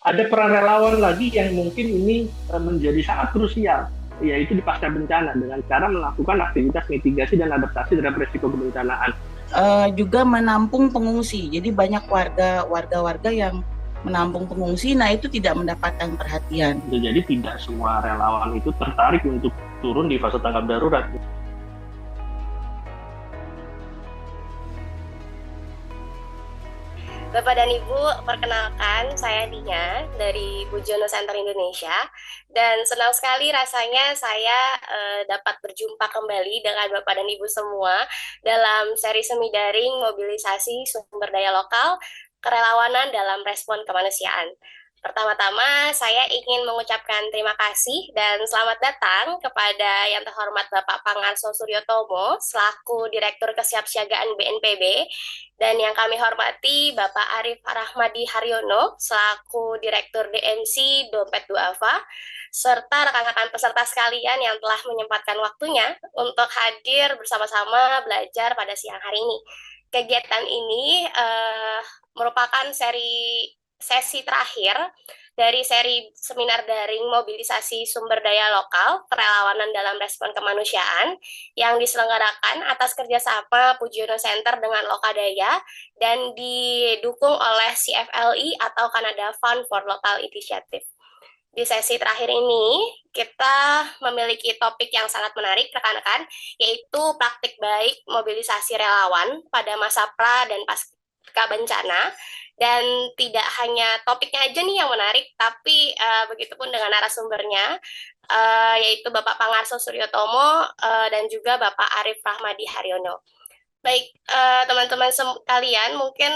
Ada peran relawan lagi yang mungkin ini menjadi sangat krusial, yaitu di pasca bencana dengan cara melakukan aktivitas mitigasi dan adaptasi terhadap risiko kebencanaan. Juga menampung pengungsi. Jadi banyak warga-warga yang menampung pengungsi, nah itu tidak mendapatkan perhatian. Jadi tidak semua relawan itu tertarik untuk turun di fase tanggap darurat. Bapak dan Ibu, perkenalkan saya Nia dari Bujono Center Indonesia dan senang sekali rasanya saya dapat berjumpa kembali dengan Bapak dan Ibu semua dalam seri semi daring mobilisasi sumber daya lokal kerelawanan dalam respon kemanusiaan. Pertama-tama, saya ingin mengucapkan terima kasih dan selamat datang kepada yang terhormat Bapak Pangarso Suryotomo selaku Direktur Kesiapsiagaan BNPB dan yang kami hormati Bapak Arif Rahmadi Haryono selaku Direktur DMC Dompet Duafa serta rekan-rekan peserta sekalian yang telah menyempatkan waktunya untuk hadir bersama-sama belajar pada siang hari ini. Kegiatan ini merupakan sesi terakhir dari seri seminar daring mobilisasi sumber daya lokal kerelawanan dalam respon kemanusiaan yang diselenggarakan atas kerjasama Pujiono Center dengan Lokadaya dan didukung oleh CFLI atau Canada Fund for Local Initiative. Di sesi terakhir ini, kita memiliki topik yang sangat menarik, rekan-rekan, yaitu praktik baik mobilisasi relawan pada masa pra dan pasca bencana. Dan tidak hanya topiknya aja nih yang menarik, tapi begitupun dengan narasumbernya, yaitu Bapak Pangarso Suryotomo dan juga Bapak Arif Rahmadi Haryono. Baik, teman-teman sekalian, mungkin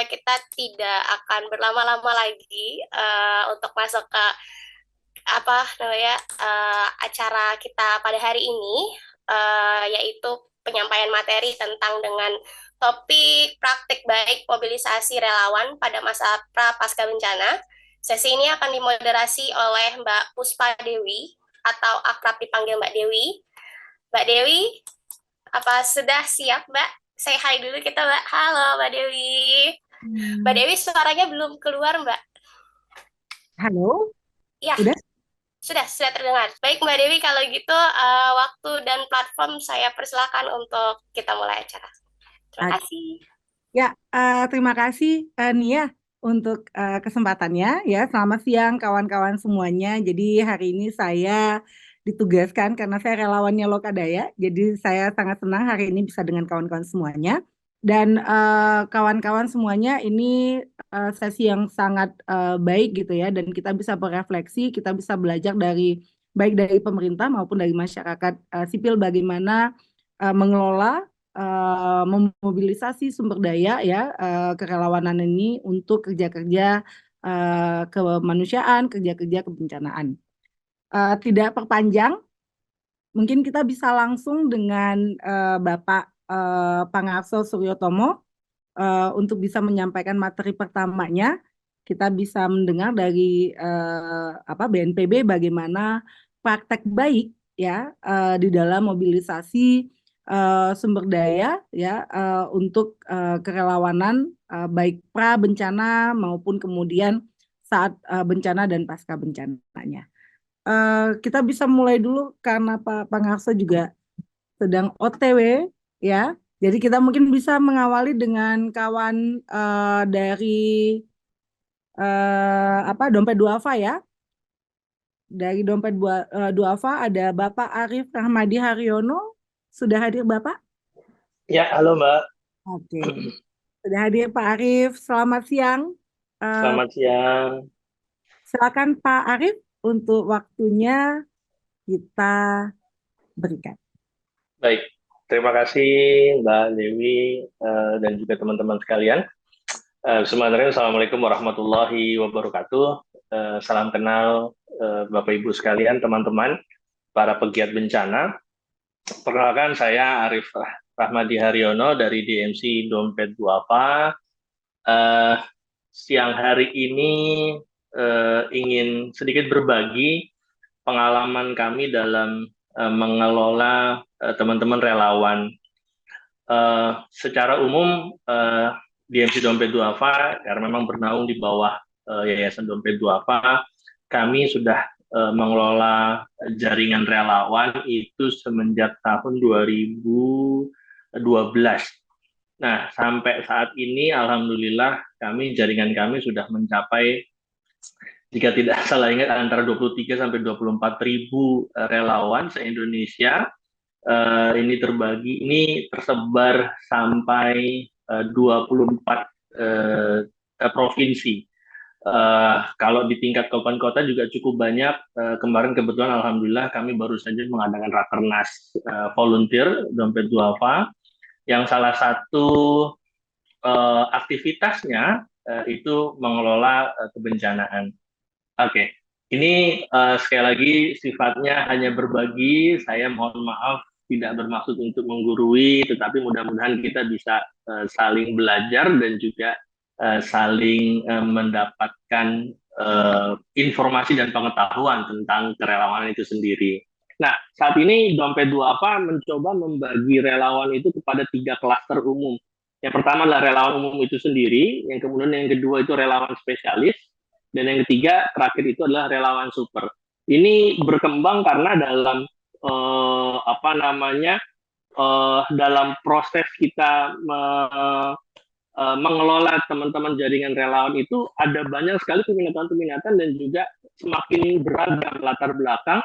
kita tidak akan berlama-lama lagi untuk masuk ke apa namanya acara kita pada hari ini, yaitu penyampaian materi tentang dengan topik praktik baik mobilisasi relawan pada masa pra pasca bencana. Sesi ini akan dimoderasi oleh Mbak Puspa Dewi atau akrab dipanggil Mbak Dewi. Mbak Dewi, apa sudah siap, Mbak? Say hi dulu kita, Mbak. Halo, Mbak Dewi. Mbak Dewi suaranya belum keluar, Mbak. Halo, Ya, udah? sudah terdengar. Baik, Mbak Dewi, kalau gitu waktu dan platform saya persilakan untuk kita mulai acara. Terima Ah, kasih. Ya, terima kasih Nia untuk kesempatannya. Ya, selamat siang kawan-kawan semuanya. Jadi hari ini saya ditugaskan karena saya relawannya Lokadaya. Jadi saya sangat senang hari ini bisa dengan kawan-kawan semuanya. Dan kawan-kawan semuanya ini sesi yang sangat baik gitu ya. Dan kita bisa berefleksi, kita bisa belajar dari baik dari pemerintah maupun dari masyarakat sipil bagaimana mengelola memobilisasi sumber daya ya kerelawanan ini untuk kerja-kerja kemanusiaan, kerja-kerja kebencanaan. Tidak perpanjang, mungkin kita bisa langsung dengan Bapak Pangarso Suryotomo untuk bisa menyampaikan materi pertamanya. Kita bisa mendengar dari BNPB bagaimana praktek baik ya di dalam mobilisasi sumber daya ya untuk kerelawanan baik pra bencana maupun kemudian saat bencana dan pasca bencananya. Kita bisa mulai dulu karena Pak Pangarso juga sedang OTW ya. Jadi kita mungkin bisa mengawali dengan kawan dari Dompet Duafa ya. Dari Dompet Duafa ada Bapak Arif Rahmadi Haryono. Sudah hadir Bapak? Ya, halo Mbak. Oke. Sudah hadir Pak Arif. Selamat siang. Selamat siang. Silakan Pak Arif untuk waktunya kita berikan. Baik, terima kasih Mbak Dewi dan juga teman-teman sekalian. Bismillahirrahmanirrahim. Assalamualaikum warahmatullahi wabarakatuh. Salam kenal Bapak Ibu sekalian, teman-teman, para pegiat bencana. Perkenalkan, saya Arif Rahmadi Haryono dari DMC Dompet Duafa. Siang hari ini ingin sedikit berbagi pengalaman kami dalam mengelola teman-teman relawan. Secara umum DMC Dompet Duafa karena memang bernaung di bawah Yayasan Dompet Duafa, kami sudah mengelola jaringan relawan itu semenjak tahun 2012. Nah, sampai saat ini alhamdulillah jaringan kami sudah mencapai, jika tidak salah ingat, antara 23 sampai 24 ribu relawan se-Indonesia. Ini tersebar sampai 24 provinsi. Kalau di tingkat kabupaten kota juga cukup banyak. Kemarin kebetulan alhamdulillah kami baru saja mengadakan rakernas volunteer Dompet Duafa, yang salah satu aktivitasnya itu mengelola kebencanaan. Oke. Ini sekali lagi sifatnya hanya berbagi. Saya mohon maaf tidak bermaksud untuk menggurui, tetapi mudah-mudahan kita bisa saling belajar dan juga saling mendapatkan informasi dan pengetahuan tentang kerelawanan itu sendiri. Nah, saat ini Dompet Duafa mencoba membagi relawan itu kepada 3 klaster umum. Yang pertama adalah relawan umum itu sendiri, yang kemudian yang kedua itu relawan spesialis, dan yang ketiga terakhir itu adalah relawan super. Ini berkembang karena dalam dalam proses kita mengelola teman-teman jaringan relawan itu ada banyak sekali peminatan-peminatan dan juga semakin beragam latar belakang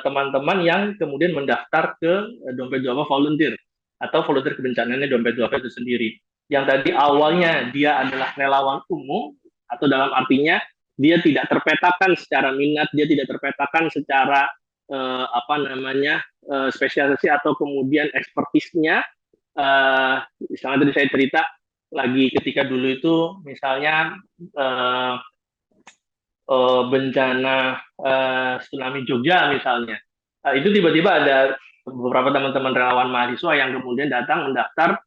teman-teman yang kemudian mendaftar ke Dompet Duafa Volunteer atau volunteer kebencanaannya Dompet Duafa itu sendiri. Yang tadi awalnya dia adalah relawan umum, atau dalam artinya dia tidak terpetakan secara minat, dia tidak terpetakan secara spesialisasi atau kemudian ekspertisnya. Misalnya tadi saya cerita lagi ketika dulu itu misalnya bencana tsunami Jogja misalnya, itu tiba-tiba ada beberapa teman-teman relawan mahasiswa yang kemudian datang mendaftar,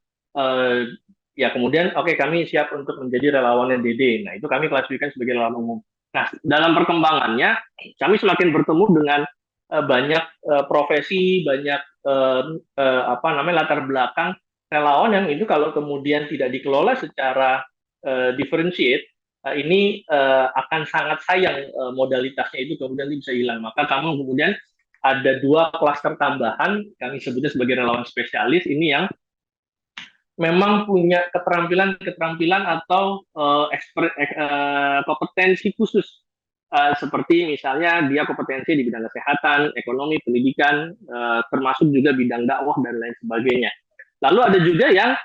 ya kemudian oke, kami siap untuk menjadi relawan DD. Nah, itu kami klasifikasikan sebagai relawan umum. Nah, dalam perkembangannya kami semakin bertemu dengan banyak profesi, banyak latar belakang relawan yang itu kalau kemudian tidak dikelola secara differentiate, ini akan sangat sayang modalitasnya itu kemudian bisa hilang. Maka kami kemudian ada 2 klaster tambahan, kami sebutnya sebagai relawan spesialis. Ini yang memang punya keterampilan atau kompetensi khusus, seperti misalnya dia kompetensi di bidang kesehatan, ekonomi, pendidikan, termasuk juga bidang dakwah dan lain sebagainya. Lalu ada juga yang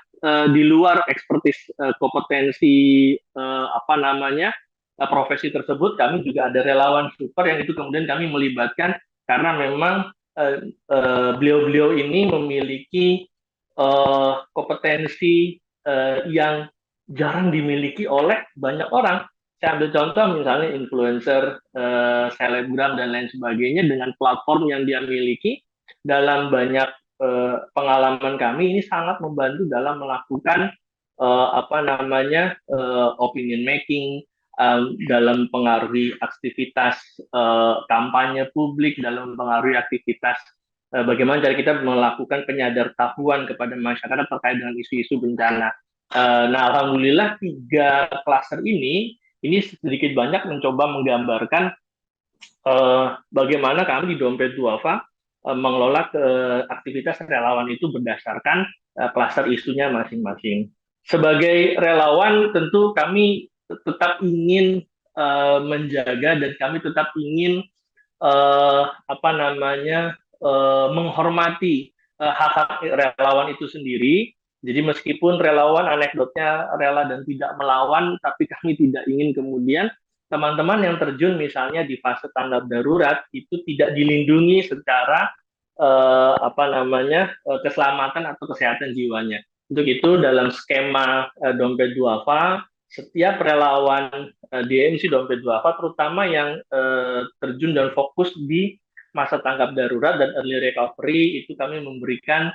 di luar ekspertis kompetensi profesi tersebut, kami juga ada relawan super yang itu kemudian kami melibatkan karena memang beliau-beliau ini memiliki kompetensi yang jarang dimiliki oleh banyak orang. Saya ambil contoh misalnya influencer, selebgram dan lain sebagainya, dengan platform yang dia miliki. Dalam banyak pengalaman kami ini sangat membantu dalam melakukan opinion making, dalam pengaruhi aktivitas kampanye publik, dalam pengaruhi aktivitas bagaimana cara kita melakukan penyadaran kepada masyarakat terkait dengan isu-isu bencana. Nah, alhamdulillah 3 klaster ini sedikit banyak mencoba menggambarkan bagaimana kami di Dompet Duafa mengelola aktivitas relawan itu berdasarkan klaster isunya masing-masing. Sebagai relawan tentu kami tetap ingin menjaga dan kami tetap ingin menghormati hak-hak relawan itu sendiri. Jadi meskipun relawan anekdotnya rela dan tidak melawan, tapi kami tidak ingin kemudian teman-teman yang terjun misalnya di fase tanggap darurat itu tidak dilindungi secara keselamatan atau kesehatan jiwanya. Untuk itu dalam skema Dompet Duafa, setiap relawan DMC Dompet Duafa, terutama yang terjun dan fokus di masa tanggap darurat dan early recovery, itu kami memberikan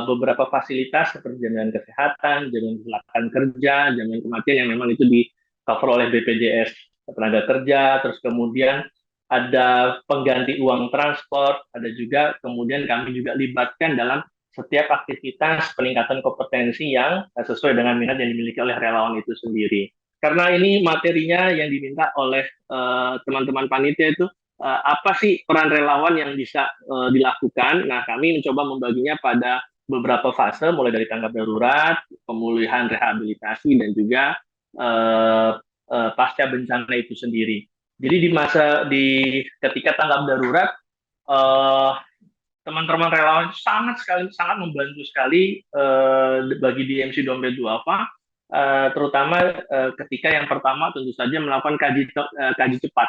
beberapa fasilitas seperti jaminan kesehatan, jaminan kecelakaan kerja, jaminan kematian yang memang itu di cover oleh BPJS tenaga kerja, terus kemudian ada pengganti uang transport, ada juga kemudian kami juga libatkan dalam setiap aktivitas peningkatan kompetensi yang sesuai dengan minat yang dimiliki oleh relawan itu sendiri. karena ini materinya yang diminta oleh teman-teman panitia itu apa sih peran relawan yang bisa dilakukan. Nah, kami mencoba membaginya pada beberapa fase, mulai dari tanggap darurat, pemulihan rehabilitasi, dan juga eh, pasca bencana itu sendiri. Jadi ketika tanggap darurat, eh, teman-teman relawan sangat membantu sekali bagi DMC Dompet Duafa, terutama ketika yang pertama tentu saja melakukan kaji cepat,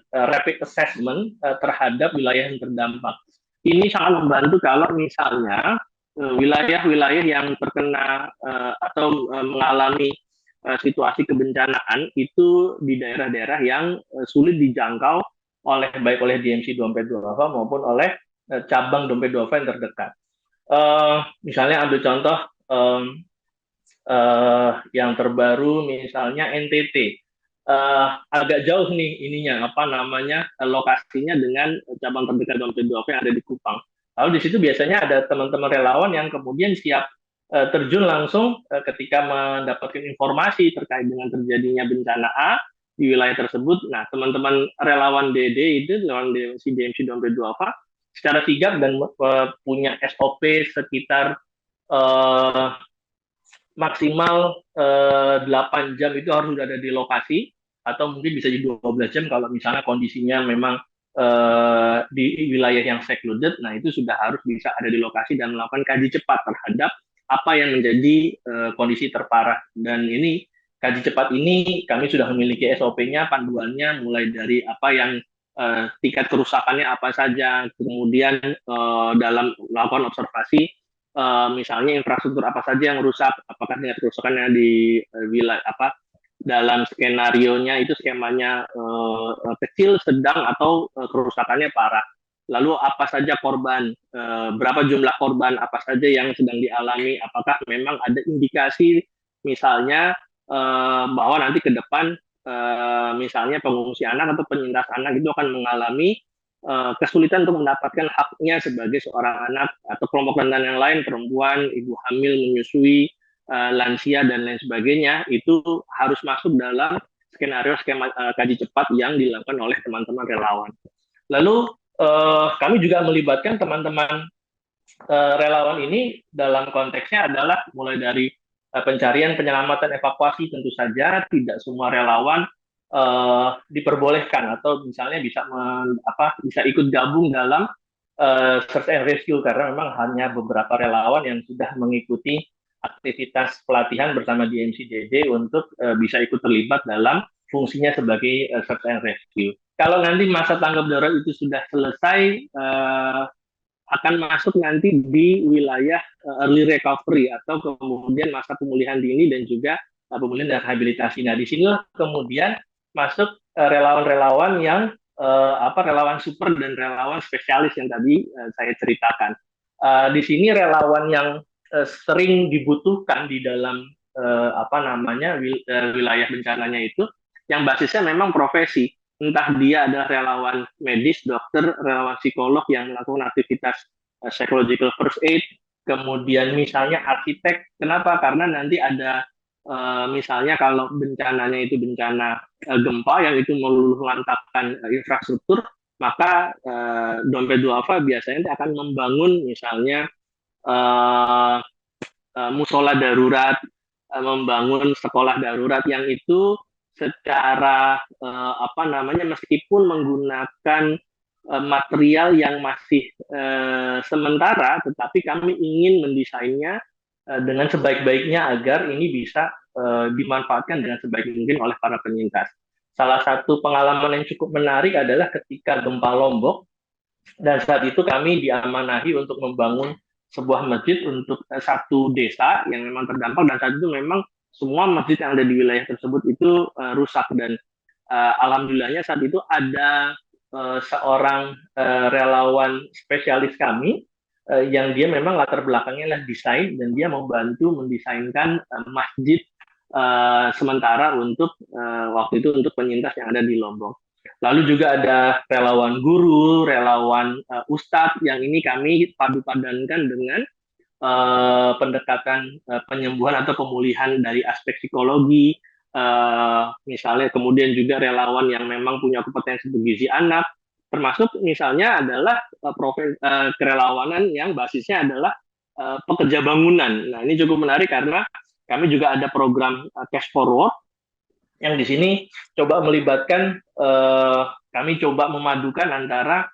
rapid assessment terhadap wilayah yang terdampak. Ini sangat membantu kalau misalnya wilayah-wilayah yang terkena atau mengalami situasi kebencanaan itu di daerah-daerah yang sulit dijangkau baik oleh DMC Dompet Duafa maupun oleh cabang Dompet Duafa yang terdekat. Misalnya ambil contoh yang terbaru, misalnya NTT. Agak jauh nih ininya, apa namanya, lokasinya dengan cabang terdekat Dompet Duafa yang ada di Kupang. Lalu di situ biasanya ada teman-teman relawan yang kemudian siap terjun langsung ketika mendapatkan informasi terkait dengan terjadinya bencana A di wilayah tersebut. Nah, teman-teman relawan DD itu, relawan DMC Dompet Duafa, secara sigap dan punya SOP sekitar maksimal 8 jam itu harus sudah ada di lokasi, atau mungkin bisa di 12 jam kalau misalnya kondisinya memang di wilayah yang secluded. Nah, itu sudah harus bisa ada di lokasi dan melakukan kaji cepat terhadap apa yang menjadi kondisi terparah. Dan ini kaji cepat ini kami sudah memiliki SOP-nya, panduannya, mulai dari apa yang tingkat kerusakannya apa saja, kemudian dalam melakukan observasi misalnya infrastruktur apa saja yang rusak, apakah tingkat kerusakannya di wilayah apa, dalam skenario-nya itu skemanya kecil, sedang, atau kerusakannya parah. Lalu apa saja korban, berapa jumlah korban, apa saja yang sedang dialami, apakah memang ada indikasi misalnya bahwa nanti ke depan misalnya pengungsi anak atau penyintas anak itu akan mengalami kesulitan untuk mendapatkan haknya sebagai seorang anak atau kelompok rentan yang lain, perempuan, ibu hamil, menyusui, lansia, dan lain sebagainya, itu harus masuk dalam skenario skema kaji cepat yang dilakukan oleh teman-teman relawan. Lalu kami juga melibatkan teman-teman relawan ini dalam konteksnya adalah mulai dari pencarian, penyelamatan, evakuasi. Tentu saja tidak semua relawan diperbolehkan atau misalnya bisa ikut gabung dalam search and rescue, karena memang hanya beberapa relawan yang sudah mengikuti aktivitas pelatihan bersama DMC-DD untuk bisa ikut terlibat dalam fungsinya sebagai search and rescue. Kalau nanti masa tanggap darurat itu sudah selesai, akan masuk nanti di wilayah early recovery atau kemudian masa pemulihan dini dan juga pemulihan dan rehabilitasi. Nah, di sini kemudian masuk relawan-relawan yang relawan super dan relawan spesialis yang tadi saya ceritakan. Di sini relawan yang sering dibutuhkan di dalam wilayah bencananya itu yang basisnya memang profesi. Entah dia adalah relawan medis, dokter, relawan psikolog yang melakukan aktivitas psychological first aid, kemudian misalnya arsitek. Kenapa? Karena nanti ada misalnya kalau bencananya itu bencana gempa yang itu meluluh lantapkan infrastruktur, maka Dompet Duafa biasanya akan membangun misalnya musola darurat, membangun sekolah darurat yang itu secara meskipun menggunakan material yang masih sementara, tetapi kami ingin mendesainnya dengan sebaik-baiknya agar ini bisa dimanfaatkan dengan sebaik mungkin oleh para penyintas. Salah satu pengalaman yang cukup menarik adalah ketika gempa Lombok, dan saat itu kami diamanahi untuk membangun sebuah masjid untuk satu desa yang memang terdampak, dan saat itu memang semua masjid yang ada di wilayah tersebut itu rusak. Dan alhamdulillahnya saat itu ada seorang relawan spesialis kami yang dia memang latar belakangnya adalah desain, dan dia membantu mendesainkan masjid sementara untuk waktu itu untuk penyintas yang ada di Lombok. Lalu juga ada relawan guru, relawan ustadz, yang ini kami padu-padankan dengan pendekatan penyembuhan atau pemulihan dari aspek psikologi, misalnya kemudian juga relawan yang memang punya kompetensi bergizi anak, termasuk misalnya adalah kerelawanan yang basisnya adalah pekerja bangunan. Nah, ini cukup menarik karena kami juga ada program Cash Forward yang di sini coba melibatkan, kami coba memadukan antara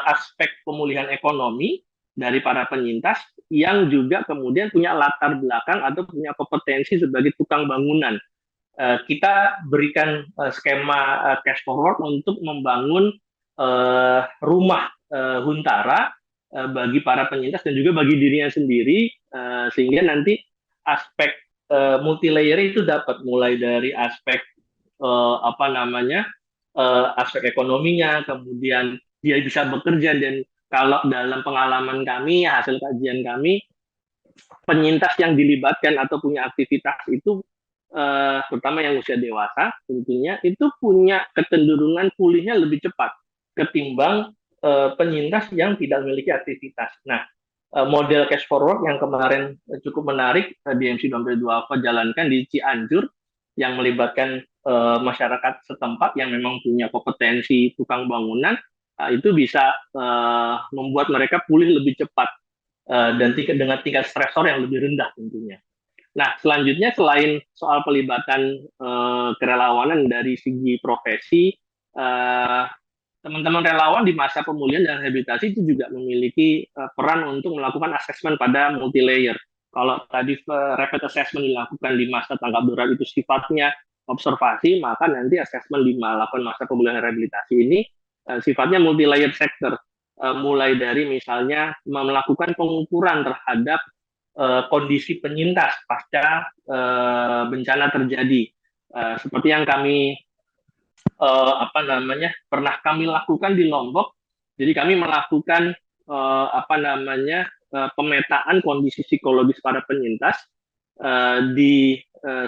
aspek pemulihan ekonomi dari para penyintas yang juga kemudian punya latar belakang atau punya kompetensi sebagai tukang bangunan. Kita berikan skema cash forward untuk membangun rumah huntara bagi para penyintas dan juga bagi dirinya sendiri, sehingga nanti aspek multi layer itu dapat mulai dari aspek aspek ekonominya, kemudian dia bisa bekerja. Dan kalau dalam pengalaman kami, hasil kajian kami, penyintas yang dilibatkan atau punya aktivitas itu, terutama yang usia dewasa, tentunya itu punya kecenderungan pulihnya lebih cepat ketimbang penyintas yang tidak memiliki aktivitas. Nah, model cash forward yang kemarin cukup menarik DMC Dompet Duafa jalankan di Cianjur, yang melibatkan masyarakat setempat yang memang punya kompetensi tukang bangunan, itu bisa membuat mereka pulih lebih cepat dan dengan tingkat stresor yang lebih rendah tentunya. Nah, selanjutnya selain soal pelibatan kerelawanan dari segi profesi, teman-teman relawan di masa pemulihan dan rehabilitasi itu juga memiliki peran untuk melakukan asesmen pada multi layer. Kalau tadi rapid assessment dilakukan di masa tanggap darurat itu sifatnya observasi, maka nanti asesmen di melakukan masa pemulihan dan rehabilitasi ini sifatnya multi layer sector. Mulai dari misalnya melakukan pengukuran terhadap kondisi penyintas pasca bencana terjadi, seperti yang kami pernah kami lakukan di Lombok. Jadi kami melakukan pemetaan kondisi psikologis para penyintas di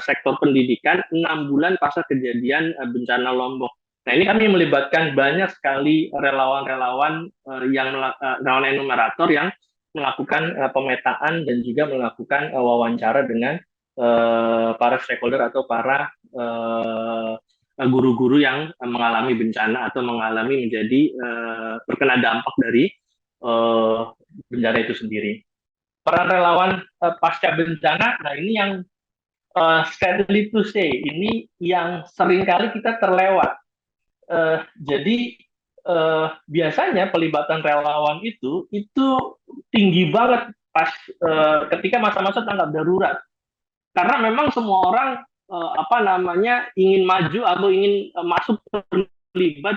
sektor pendidikan 6 bulan pasca kejadian bencana Lombok. Nah, ini kami melibatkan banyak sekali relawan-relawan relawan enumerator yang melakukan pemetaan dan juga melakukan wawancara dengan para stakeholder atau para guru-guru yang mengalami bencana atau mengalami menjadi terkena dampak dari bencana itu sendiri. Peran relawan pasca bencana, nah ini yang sadly to say, ini yang seringkali kita terlewat. Jadi biasanya pelibatan relawan itu tinggi banget pas ketika masa-masa tanggap darurat, karena memang semua orang ingin maju atau ingin masuk terlibat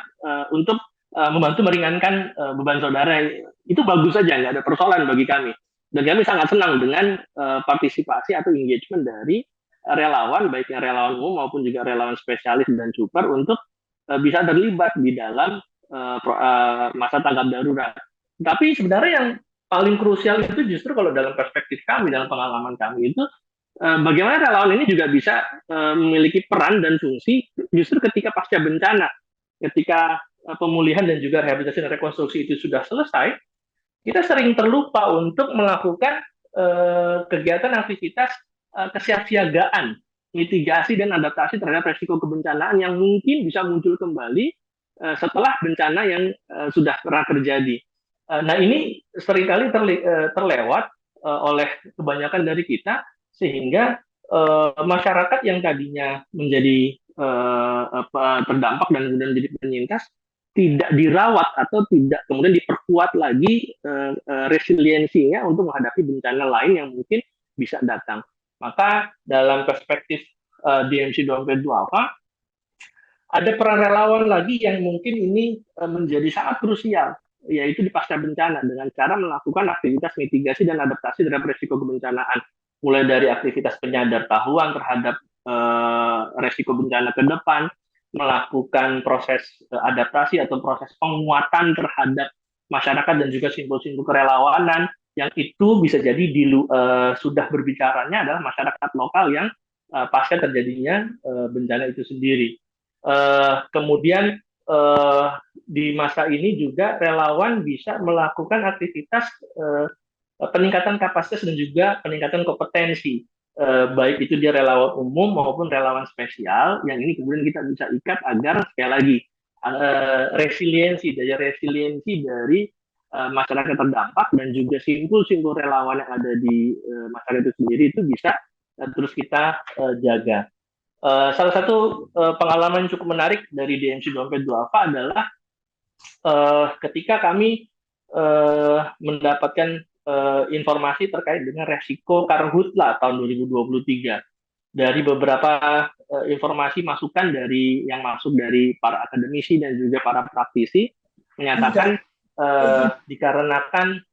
untuk membantu meringankan beban saudara. Itu bagus saja, nggak ada persoalan bagi kami, dan kami sangat senang dengan partisipasi atau engagement dari relawan, baik yang relawan umum maupun juga relawan spesialis dan super, untuk bisa terlibat di dalam masa tanggap darurat. Tapi sebenarnya yang paling krusial itu justru kalau dalam perspektif kami, dalam pengalaman kami itu, bagaimana relawan ini juga bisa memiliki peran dan fungsi justru ketika pasca bencana, ketika pemulihan dan juga rehabilitasi dan rekonstruksi itu sudah selesai, kita sering terlupa untuk melakukan kegiatan aktivitas kesiapsiagaan, mitigasi dan adaptasi terhadap resiko kebencanaan yang mungkin bisa muncul kembali setelah bencana yang sudah pernah terjadi. Nah, ini seringkali terlewat oleh kebanyakan dari kita, sehingga masyarakat yang tadinya menjadi terdampak dan kemudian menjadi penyintas tidak dirawat atau tidak kemudian diperkuat lagi resiliensinya untuk menghadapi bencana lain yang mungkin bisa datang. Maka dalam perspektif DMC Dompet Duafa, ada peran relawan lagi yang mungkin ini menjadi sangat krusial, yaitu di pasca bencana, dengan cara melakukan aktivitas mitigasi dan adaptasi terhadap risiko kebencanaan, mulai dari aktivitas penyadartahuan terhadap risiko bencana ke depan, melakukan proses adaptasi atau proses penguatan terhadap masyarakat dan juga simbol-simbol kerelawanan, yang itu bisa jadi sudah berbicaranya adalah masyarakat lokal yang pasca terjadinya bencana itu sendiri. Kemudian di masa ini juga relawan bisa melakukan aktivitas peningkatan kapasitas dan juga peningkatan kompetensi. baik itu dia relawan umum maupun relawan spesial, yang ini kemudian kita bisa ikat agar sekali lagi daya resiliensi dari masyarakat terdampak dan juga simpul-simpul relawan yang ada di masyarakat itu sendiri itu bisa terus kita jaga. Salah satu pengalaman yang cukup menarik dari DMC Dompet Duafa adalah ketika kami mendapatkan informasi terkait dengan resiko karhutla tahun 2023 dari beberapa informasi masukan dari yang masuk dari para akademisi dan juga para praktisi menyatakan dikarenakan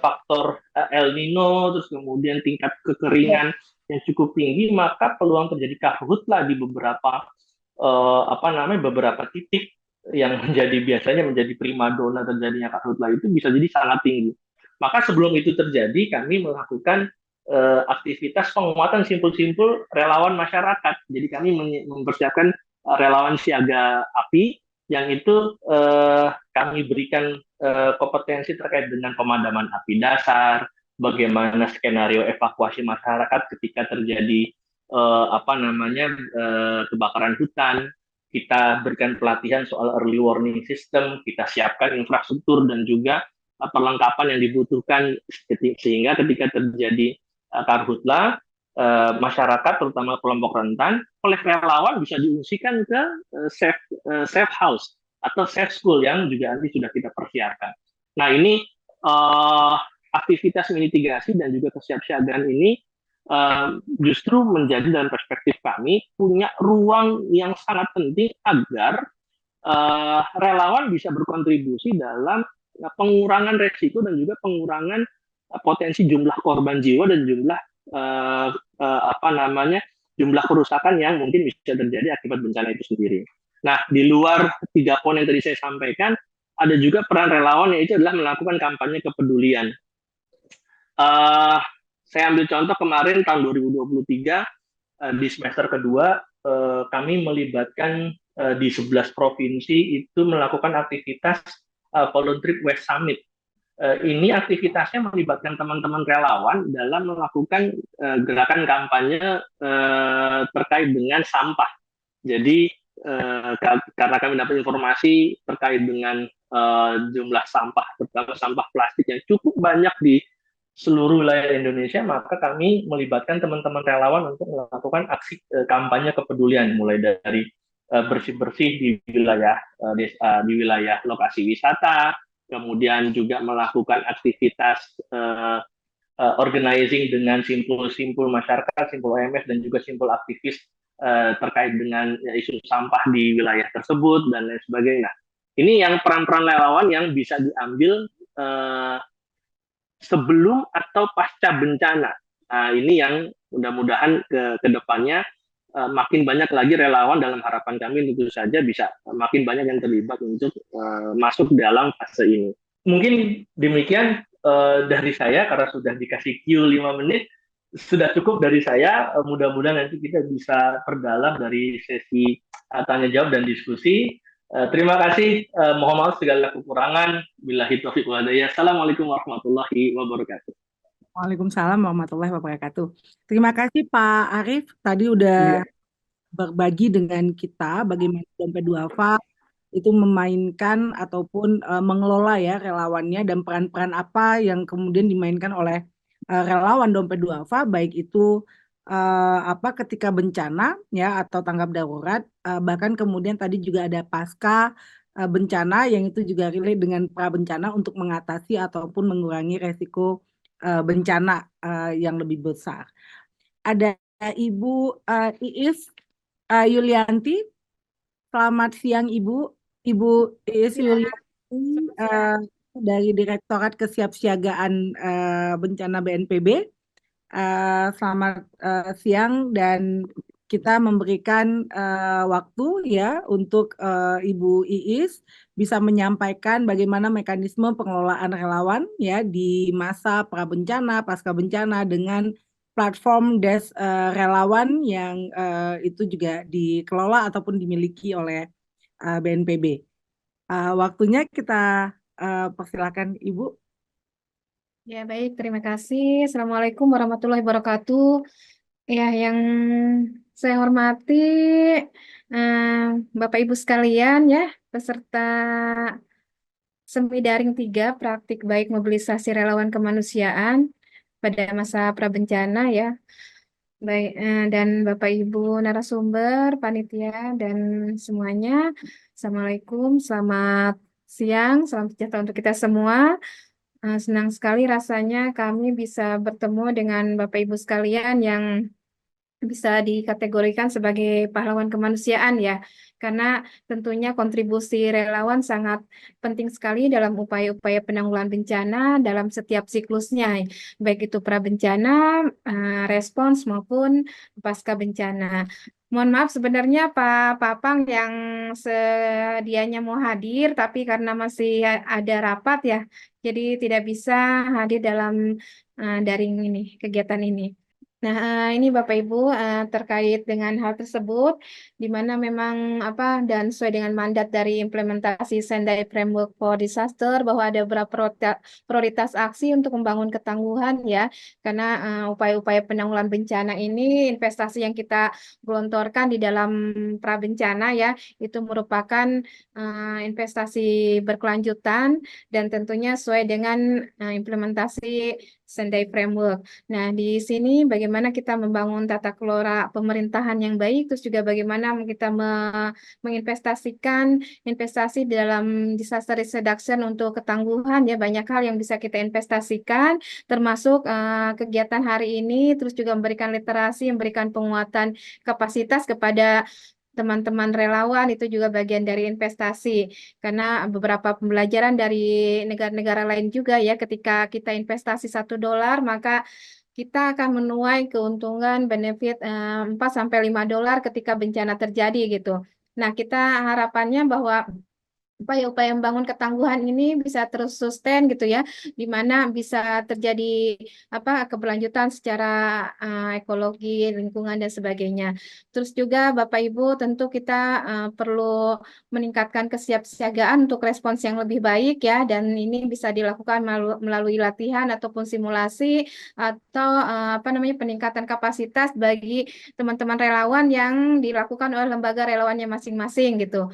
faktor El Nino, terus kemudian tingkat kekeringan yang cukup tinggi, maka peluang terjadi karhutla di beberapa beberapa titik yang biasanya menjadi primadona terjadinya karhutla itu bisa jadi sangat tinggi. Maka sebelum itu terjadi, kami melakukan aktivitas penguatan simpul-simpul relawan masyarakat. Jadi kami mempersiapkan relawan siaga api yang itu kami berikan kompetensi terkait dengan pemadaman api dasar, bagaimana skenario evakuasi masyarakat ketika terjadi kebakaran hutan. Kita berikan pelatihan soal early warning system, kita siapkan infrastruktur dan juga perlengkapan yang dibutuhkan sehingga ketika terjadi karhutla, masyarakat terutama kelompok rentan oleh relawan bisa diungsikan ke safe house atau safe school yang juga nanti sudah kita persiapkan. Nah ini aktivitas mitigasi dan juga kesiapsiagaan ini justru menjadi dalam perspektif kami punya ruang yang sangat penting agar relawan bisa berkontribusi dalam pengurangan resiko dan juga pengurangan potensi jumlah korban jiwa dan jumlah jumlah kerusakan yang mungkin bisa terjadi akibat bencana itu sendiri. Nah, di luar 3 poin yang tadi saya sampaikan, ada juga peran relawan yaitu adalah melakukan kampanye kepedulian. Saya ambil contoh kemarin tahun 2023 di semester kedua kami melibatkan di 11 provinsi itu melakukan aktivitas Voluntary Waste Summit. Ini aktivitasnya melibatkan teman-teman relawan dalam melakukan gerakan kampanye terkait dengan sampah. Jadi karena kami dapat informasi terkait dengan jumlah sampah, terutama sampah plastik yang cukup banyak di seluruh wilayah Indonesia, maka kami melibatkan teman-teman relawan untuk melakukan aksi kampanye kepedulian, mulai dari bersih-bersih di wilayah lokasi wisata, kemudian juga melakukan aktivitas organizing dengan simpul-simpul masyarakat, simpul OMS dan juga simpul aktivis terkait dengan isu sampah di wilayah tersebut dan lain sebagainya. Nah, ini yang peran-peran relawan yang bisa diambil sebelum atau pasca bencana. Nah, ini yang mudah-mudahan ke depannya makin banyak lagi relawan, dalam harapan kami tentu saja bisa makin banyak yang terlibat untuk masuk dalam fase ini. Mungkin demikian dari saya, karena sudah dikasih Q 5 menit, sudah cukup dari saya. Mudah-mudahan nanti kita bisa perdalam dari sesi tanya jawab dan diskusi. Terima kasih, mohon maaf segala kekurangan. Billahi taufiq wal hidayah. Assalamualaikum warahmatullahi wabarakatuh. Waalaikumsalam warahmatullahi wabarakatuh. Terima kasih Pak Arief, tadi udah berbagi dengan kita bagaimana Dompet Duafa itu memainkan ataupun mengelola ya relawannya dan peran-peran apa yang kemudian dimainkan oleh relawan Dompet Duafa, baik itu ketika bencana ya atau tanggap darurat, bahkan kemudian tadi juga ada pasca bencana yang itu juga relate dengan pra bencana untuk mengatasi ataupun mengurangi resiko bencana yang lebih besar. Ada Ibu Iis Yulianti. Selamat siang Ibu Iis Yulianti dari Direktorat Kesiapsiagaan Bencana BNPB. Selamat siang, dan kita memberikan waktu ya untuk Ibu Iis bisa menyampaikan bagaimana mekanisme pengelolaan relawan ya di masa prabencana, pasca bencana dengan platform Des Relawan yang itu juga dikelola ataupun dimiliki oleh BNPB. Waktunya kita persilakan Ibu. Ya baik, terima kasih. Assalamualaikum warahmatullahi wabarakatuh. Ya, yang saya hormati Bapak Ibu sekalian ya, peserta Semi Daring 3 Praktik Baik Mobilisasi Relawan Kemanusiaan pada masa prabencana ya. Baik, dan Bapak Ibu narasumber, panitia dan semuanya. Assalamualaikum, selamat siang, salam sejahtera untuk kita semua. Senang sekali rasanya kami bisa bertemu dengan Bapak Ibu sekalian yang bisa dikategorikan sebagai pahlawan kemanusiaan ya, karena tentunya kontribusi relawan sangat penting sekali dalam upaya-upaya penanggulangan bencana dalam setiap siklusnya, baik itu prabencana, respons maupun pasca bencana. Mohon maaf sebenarnya Pak Papang yang sedianya mau hadir, tapi karena masih ada rapat ya, jadi tidak bisa hadir dalam daring ini, kegiatan ini. Nah, ini Bapak Ibu terkait dengan hal tersebut, di mana memang dan sesuai dengan mandat dari implementasi Sendai Framework for Disaster bahwa ada beberapa prioritas aksi untuk membangun ketangguhan ya, karena upaya-upaya penanggulangan bencana ini investasi yang kita gelontorkan di dalam prabencana ya, itu merupakan investasi berkelanjutan dan tentunya sesuai dengan implementasi Sendai Framework. Nah, di sini bagaimana kita membangun tata kelola pemerintahan yang baik, terus juga bagaimana kita menginvestasikan investasi di dalam disaster risk reduction untuk ketangguhan ya, banyak hal yang bisa kita investasikan, termasuk kegiatan hari ini, terus juga memberikan literasi, memberikan penguatan kapasitas kepada teman-teman relawan itu juga bagian dari investasi karena beberapa pembelajaran dari negara-negara lain juga ya, ketika kita investasi $1 maka kita akan menuai keuntungan benefit 4 sampai 5 dolar ketika bencana terjadi gitu. Nah, kita harapannya bahwa upaya-upaya membangun ketangguhan ini bisa terus sustain gitu ya, di mana bisa terjadi keberlanjutan secara ekologi, lingkungan dan sebagainya. Terus juga Bapak Ibu tentu kita perlu meningkatkan kesiapsiagaan untuk respons yang lebih baik ya, dan ini bisa dilakukan melalui latihan ataupun simulasi atau peningkatan kapasitas bagi teman-teman relawan yang dilakukan oleh lembaga relawannya masing-masing gitu.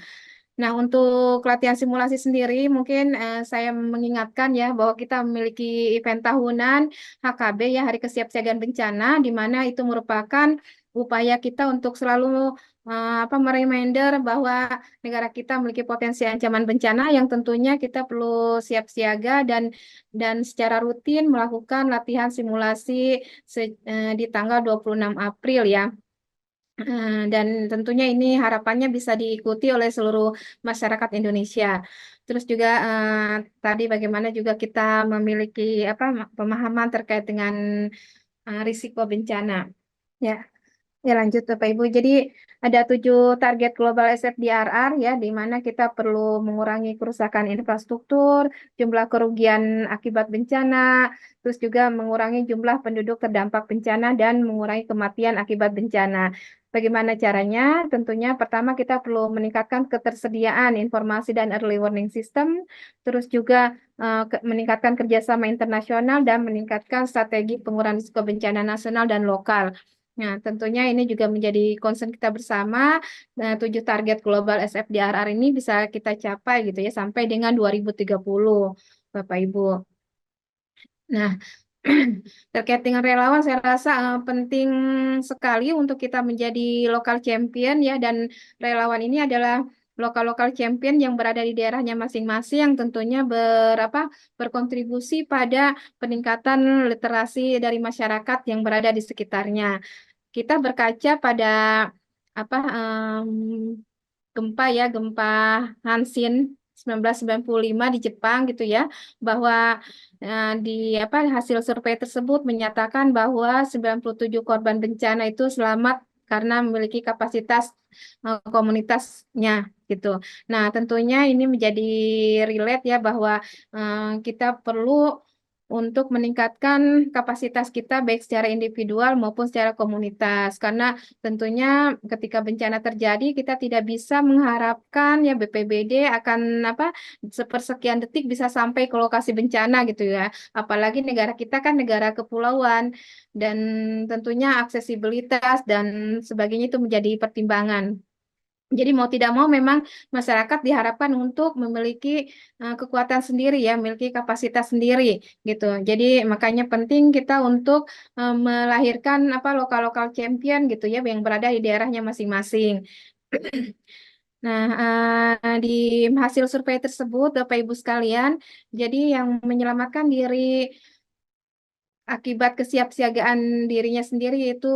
Nah, untuk latihan simulasi sendiri, mungkin saya mengingatkan ya bahwa kita memiliki event tahunan HKB ya, Hari Kesiapsiagaan Bencana, di mana itu merupakan upaya kita untuk selalu mereminder bahwa negara kita memiliki potensi ancaman bencana yang tentunya kita perlu siap siaga dan secara rutin melakukan latihan simulasi di tanggal 26 April ya. Dan tentunya ini harapannya bisa diikuti oleh seluruh masyarakat Indonesia. Terus juga tadi bagaimana juga kita memiliki pemahaman terkait dengan risiko bencana. Ya. Ya lanjut Bapak Ibu. Jadi ada 7 target global SFDRR ya, di mana kita perlu mengurangi kerusakan infrastruktur, jumlah kerugian akibat bencana, terus juga mengurangi jumlah penduduk terdampak bencana dan mengurangi kematian akibat bencana. Bagaimana caranya? Tentunya pertama kita perlu meningkatkan ketersediaan informasi dan early warning system, terus juga meningkatkan kerjasama internasional dan meningkatkan strategi pengurangan risiko bencana nasional dan lokal. Nah, tentunya ini juga menjadi concern kita bersama. Nah, 7 target global SFDRR ini bisa kita capai gitu ya sampai dengan 2030, Bapak Ibu. Nah, terkait dengan relawan, saya rasa penting sekali untuk kita menjadi lokal champion ya, dan relawan ini adalah lokal-lokal champion yang berada di daerahnya masing-masing yang tentunya berkontribusi pada peningkatan literasi dari masyarakat yang berada di sekitarnya. Kita berkaca pada gempa Hanshin 1995 di Jepang gitu ya, bahwa di hasil survei tersebut menyatakan bahwa 97 korban bencana itu selamat karena memiliki kapasitas komunitasnya gitu. Nah, tentunya ini menjadi relate ya bahwa kita perlu untuk meningkatkan kapasitas kita baik secara individual maupun secara komunitas. Karena tentunya ketika bencana terjadi kita tidak bisa mengharapkan ya BPBD akan sepersekian detik bisa sampai ke lokasi bencana gitu ya. Apalagi negara kita kan negara kepulauan dan tentunya aksesibilitas dan sebagainya itu menjadi pertimbangan. Jadi mau tidak mau memang masyarakat diharapkan untuk memiliki kekuatan sendiri ya, memiliki kapasitas sendiri gitu. Jadi makanya penting kita untuk melahirkan lokal-lokal champion gitu ya yang berada di daerahnya masing-masing. Nah, di hasil survei tersebut Bapak Ibu sekalian, jadi yang menyelamatkan diri akibat kesiapsiagaan dirinya sendiri itu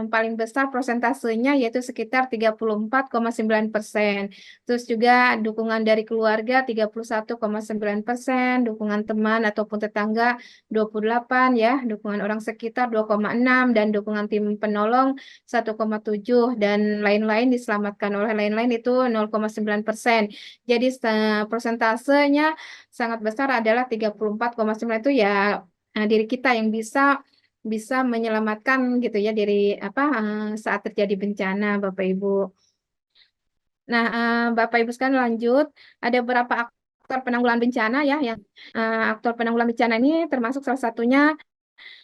paling besar prosentasenya yaitu sekitar 34,9%. Terus juga dukungan dari keluarga 31,9%, dukungan teman ataupun tetangga 28 ya, dukungan orang sekitar 2,6 dan dukungan tim penolong 1,7 dan lain-lain diselamatkan oleh lain-lain itu 0,9%. Jadi prosentasenya sangat besar adalah 34,9 itu ya diri kita yang bisa menyelamatkan gitu ya diri saat terjadi bencana Bapak Ibu. Nah, Bapak Ibu sekalian lanjut, ada beberapa aktor penanggulangan bencana ya yang aktor penanggulangan bencana ini termasuk salah satunya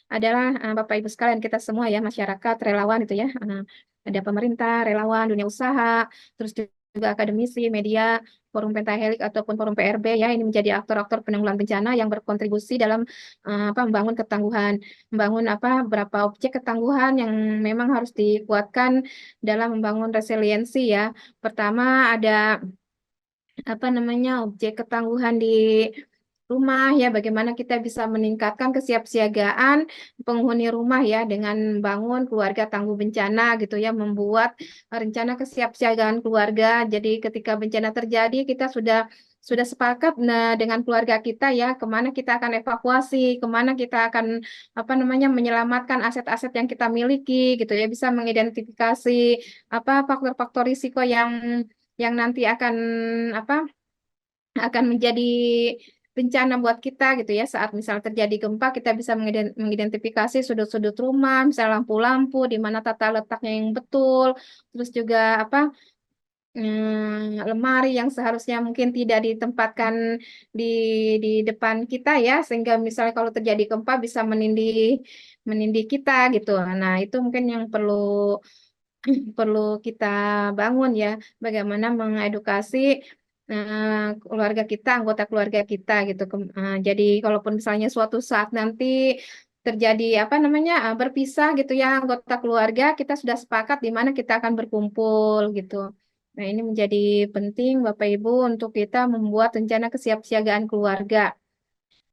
adalah Bapak Ibu sekalian kita semua ya masyarakat relawan itu ya. Ada pemerintah, relawan, dunia usaha, terus juga akademisi, media, forum pentahelik ataupun forum PRB ya ini menjadi aktor-aktor penanggulangan bencana yang berkontribusi dalam membangun ketangguhan, membangun beberapa objek ketangguhan yang memang harus dikuatkan dalam membangun resiliensi ya. Pertama ada objek ketangguhan di rumah ya, bagaimana kita bisa meningkatkan kesiapsiagaan penghuni rumah ya dengan membangun keluarga tangguh bencana gitu ya, membuat rencana kesiapsiagaan keluarga. Jadi ketika bencana terjadi kita sudah sepakat dengan keluarga kita ya, kemana kita akan evakuasi, kemana kita akan menyelamatkan aset-aset yang kita miliki gitu ya, bisa mengidentifikasi faktor-faktor risiko yang nanti akan menjadi bencana buat kita gitu ya. Saat misal terjadi gempa kita bisa mengidentifikasi sudut-sudut rumah, misal lampu-lampu di mana tata letaknya yang betul, terus juga lemari yang seharusnya mungkin tidak ditempatkan di depan kita ya, sehingga misalnya kalau terjadi gempa bisa menindih kita gitu. Nah, itu mungkin yang perlu perlu kita bangun ya, bagaimana mengedukasi keluarga kita, anggota keluarga kita gitu. Jadi kalaupun misalnya suatu saat nanti terjadi berpisah gitu ya anggota keluarga, kita sudah sepakat di mana kita akan berkumpul gitu. Nah, ini menjadi penting Bapak Ibu untuk kita membuat rencana kesiapsiagaan keluarga,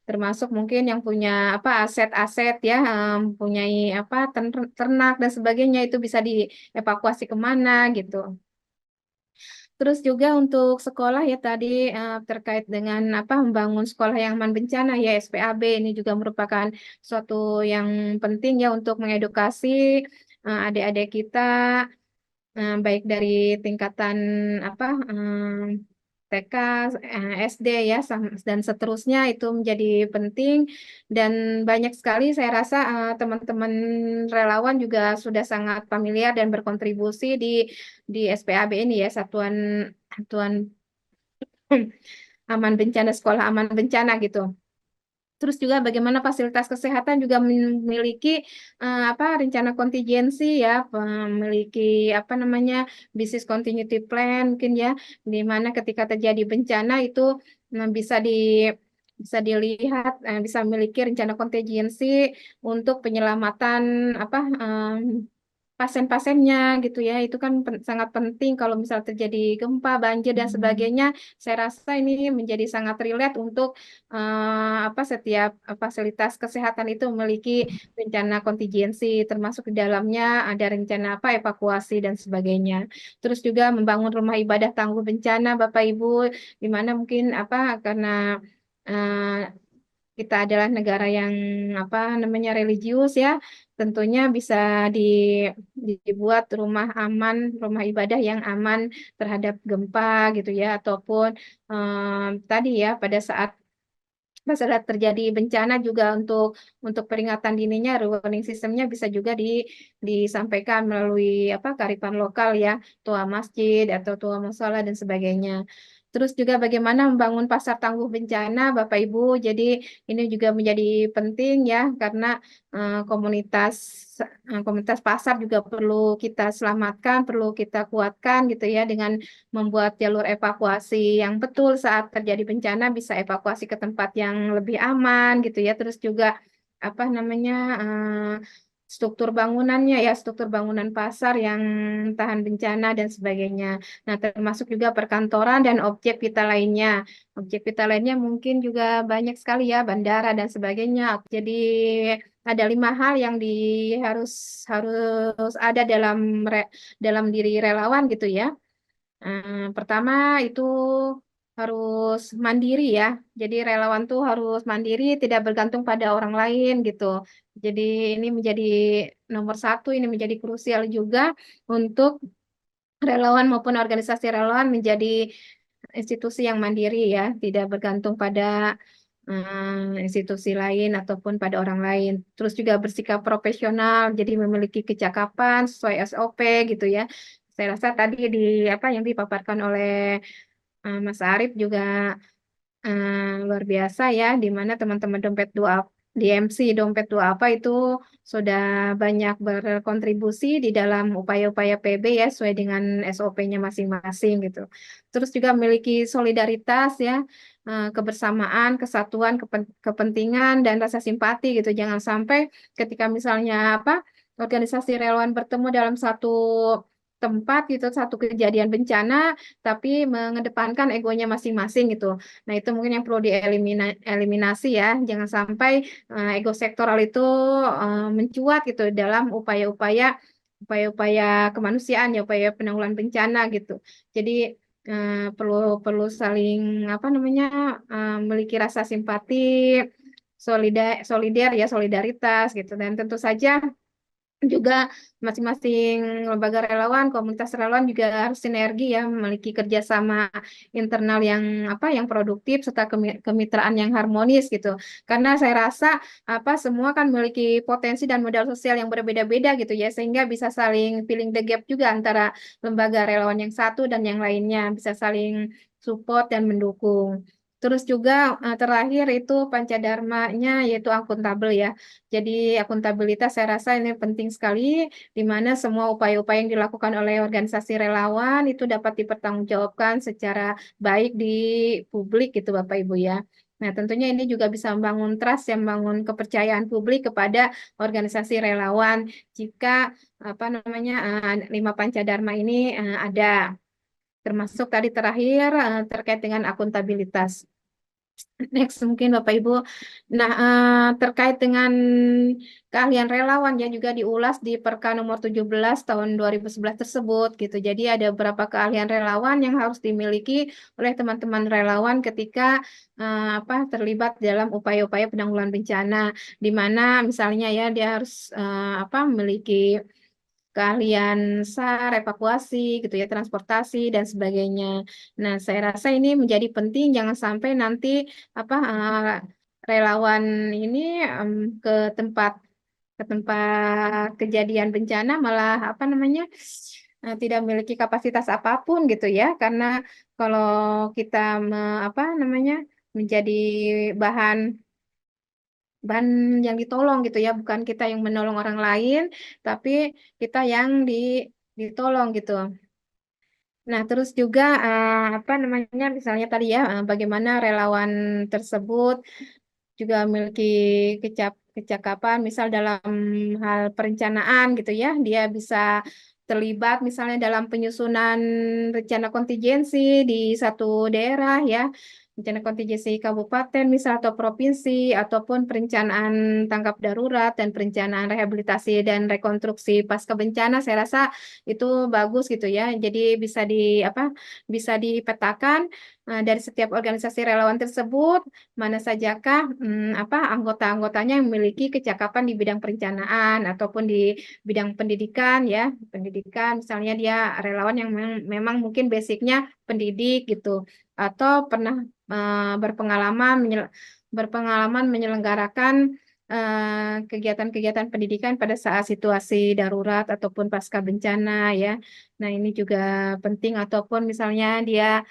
termasuk mungkin yang punya aset-aset ya, mempunyai ternak dan sebagainya itu bisa dievakuasi kemana gitu. Terus juga untuk sekolah ya tadi terkait dengan membangun sekolah yang aman bencana ya SPAB ini juga merupakan suatu yang penting ya untuk mengedukasi adik-adik kita baik dari tingkatan TK, SD ya dan seterusnya itu menjadi penting dan banyak sekali saya rasa teman-teman relawan juga sudah sangat familiar dan berkontribusi di SPAB ini ya Satuan Satuan Aman Bencana Sekolah Aman Bencana gitu. Terus juga bagaimana fasilitas kesehatan juga memiliki rencana kontingensi ya, memiliki business continuity plan mungkin ya, di mana ketika terjadi bencana itu bisa dilihat bisa memiliki rencana kontingensi untuk penyelamatan pasien-pasiennya gitu ya. Itu kan sangat penting kalau misal terjadi gempa, banjir dan sebagainya. Saya rasa ini menjadi sangat relate untuk setiap fasilitas kesehatan itu memiliki rencana kontingensi, termasuk di dalamnya ada rencana evakuasi dan sebagainya. Terus juga membangun rumah ibadah tangguh bencana Bapak Ibu, di mana mungkin karena kita adalah negara yang religius ya, tentunya bisa dibuat rumah aman, rumah ibadah yang aman terhadap gempa gitu ya, ataupun tadi ya pada saat pas ada terjadi bencana juga untuk peringatan dininya, warning sistemnya bisa juga disampaikan melalui apa kearifan lokal ya, tua masjid atau tua musola dan sebagainya. Terus juga bagaimana membangun pasar tangguh bencana, Bapak Ibu. Jadi ini juga menjadi penting ya, karena komunitas komunitas pasar juga perlu kita selamatkan, perlu kita kuatkan gitu ya, dengan membuat jalur evakuasi yang betul saat terjadi bencana, bisa evakuasi ke tempat yang lebih aman gitu ya. Terus juga apa namanya struktur bangunannya ya, struktur bangunan pasar yang tahan bencana dan sebagainya. Nah, termasuk juga perkantoran dan objek vital lainnya. Objek vital lainnya mungkin juga banyak sekali ya, bandara dan sebagainya. Jadi ada 5 hal yang harus harus ada dalam diri relawan gitu ya. Pertama itu harus mandiri ya. Jadi relawan tuh harus mandiri, tidak bergantung pada orang lain gitu. Jadi ini menjadi nomor satu, ini menjadi krusial juga untuk relawan maupun organisasi relawan menjadi institusi yang mandiri ya, tidak bergantung pada institusi lain ataupun pada orang lain. Terus juga bersikap profesional, jadi memiliki kecakapan sesuai SOP gitu ya. Saya rasa tadi apa yang dipaparkan oleh Mas Arief juga luar biasa ya, di mana teman-teman dompet dua DMC dompet dua apa itu sudah banyak berkontribusi di dalam upaya-upaya PB ya, sesuai dengan SOP-nya masing-masing gitu. Terus juga memiliki solidaritas ya, kebersamaan, kesatuan, kepentingan dan rasa simpati gitu. Jangan sampai ketika misalnya apa organisasi relawan bertemu dalam satu tempat gitu, satu kejadian bencana, tapi mengedepankan egonya masing-masing gitu. Nah, itu mungkin yang perlu dieliminasi ya. Jangan sampai ego sektoral itu mencuat gitu dalam upaya-upaya kemanusiaan ya, upaya penanggulangan bencana gitu. Jadi perlu perlu saling apa namanya memiliki rasa simpati, solider ya, solidaritas gitu. Dan tentu saja juga masing-masing lembaga relawan, komunitas relawan juga harus sinergi ya, memiliki kerjasama internal yang yang produktif serta kemitraan yang harmonis gitu. Karena saya rasa semua kan memiliki potensi dan modal sosial yang berbeda-beda gitu ya, sehingga bisa saling filling the gap juga antara lembaga relawan yang satu dan yang lainnya, bisa saling support dan mendukung. Terus juga terakhir itu pancadharmanya yaitu akuntabel ya. Jadi akuntabilitas saya rasa ini penting sekali, di mana semua upaya-upaya yang dilakukan oleh organisasi relawan itu dapat dipertanggungjawabkan secara baik di publik gitu Bapak Ibu ya. Nah, tentunya ini juga bisa membangun trust, yang membangun kepercayaan publik kepada organisasi relawan jika 5 pancadharma ini ada. Termasuk tadi terakhir terkait dengan akuntabilitas. Next mungkin Bapak Ibu. Nah, terkait dengan keahlian relawan ya juga diulas di Perka nomor 17 tahun 2011 tersebut gitu. Jadi ada beberapa keahlian relawan yang harus dimiliki oleh teman-teman relawan ketika terlibat dalam upaya-upaya penanggulangan bencana, di mana misalnya ya dia harus memiliki keahlian SAR, evakuasi gitu ya, transportasi dan sebagainya. Nah, saya rasa ini menjadi penting, jangan sampai nanti relawan ini ke tempat kejadian bencana malah tidak memiliki kapasitas apapun gitu ya, karena kalau kita menjadi bahan bahan yang ditolong gitu ya, bukan kita yang menolong orang lain, tapi kita yang ditolong gitu. Nah, terus juga misalnya tadi ya, bagaimana relawan tersebut juga memiliki kecakapan, misal dalam hal perencanaan gitu ya, dia bisa terlibat misalnya dalam penyusunan rencana kontingensi di satu daerah ya, rencana kontingensi kabupaten misal atau provinsi, ataupun perencanaan tanggap darurat dan perencanaan rehabilitasi dan rekonstruksi pasca bencana. Saya rasa itu bagus gitu ya. Jadi bisa dipetakan dari setiap organisasi relawan tersebut mana sajakah anggota-anggotanya yang memiliki kecakapan di bidang perencanaan ataupun di bidang pendidikan ya. Pendidikan misalnya dia relawan yang memang mungkin basicnya pendidik gitu, atau pernah berpengalaman berpengalaman menyelenggarakan kegiatan-kegiatan pendidikan pada saat situasi darurat ataupun pasca bencana ya. Nah, ini juga penting ataupun misalnya dia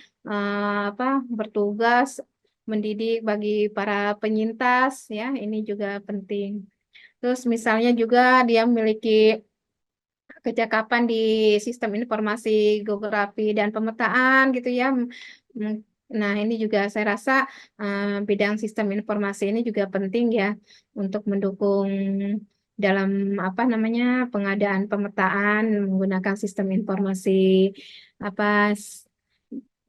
bertugas mendidik bagi para penyintas ya, ini juga penting. Terus misalnya juga dia memiliki kecakapan di sistem informasi geografi dan pemetaan gitu ya. Nah, ini juga saya rasa bidang sistem informasi ini juga penting ya untuk mendukung dalam pengadaan pemetaan menggunakan sistem informasi apa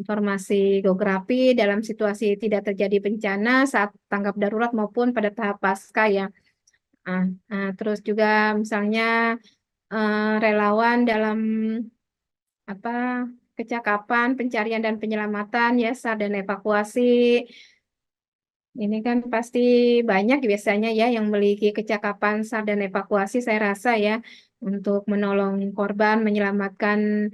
informasi geografi dalam situasi tidak terjadi bencana saat tanggap darurat maupun pada tahap pasca ya. Terus juga misalnya relawan dalam apa kecakapan pencarian dan penyelamatan ya SAR dan evakuasi ini kan pasti banyak biasanya ya yang memiliki kecakapan SAR dan evakuasi saya rasa ya untuk menolong korban menyelamatkan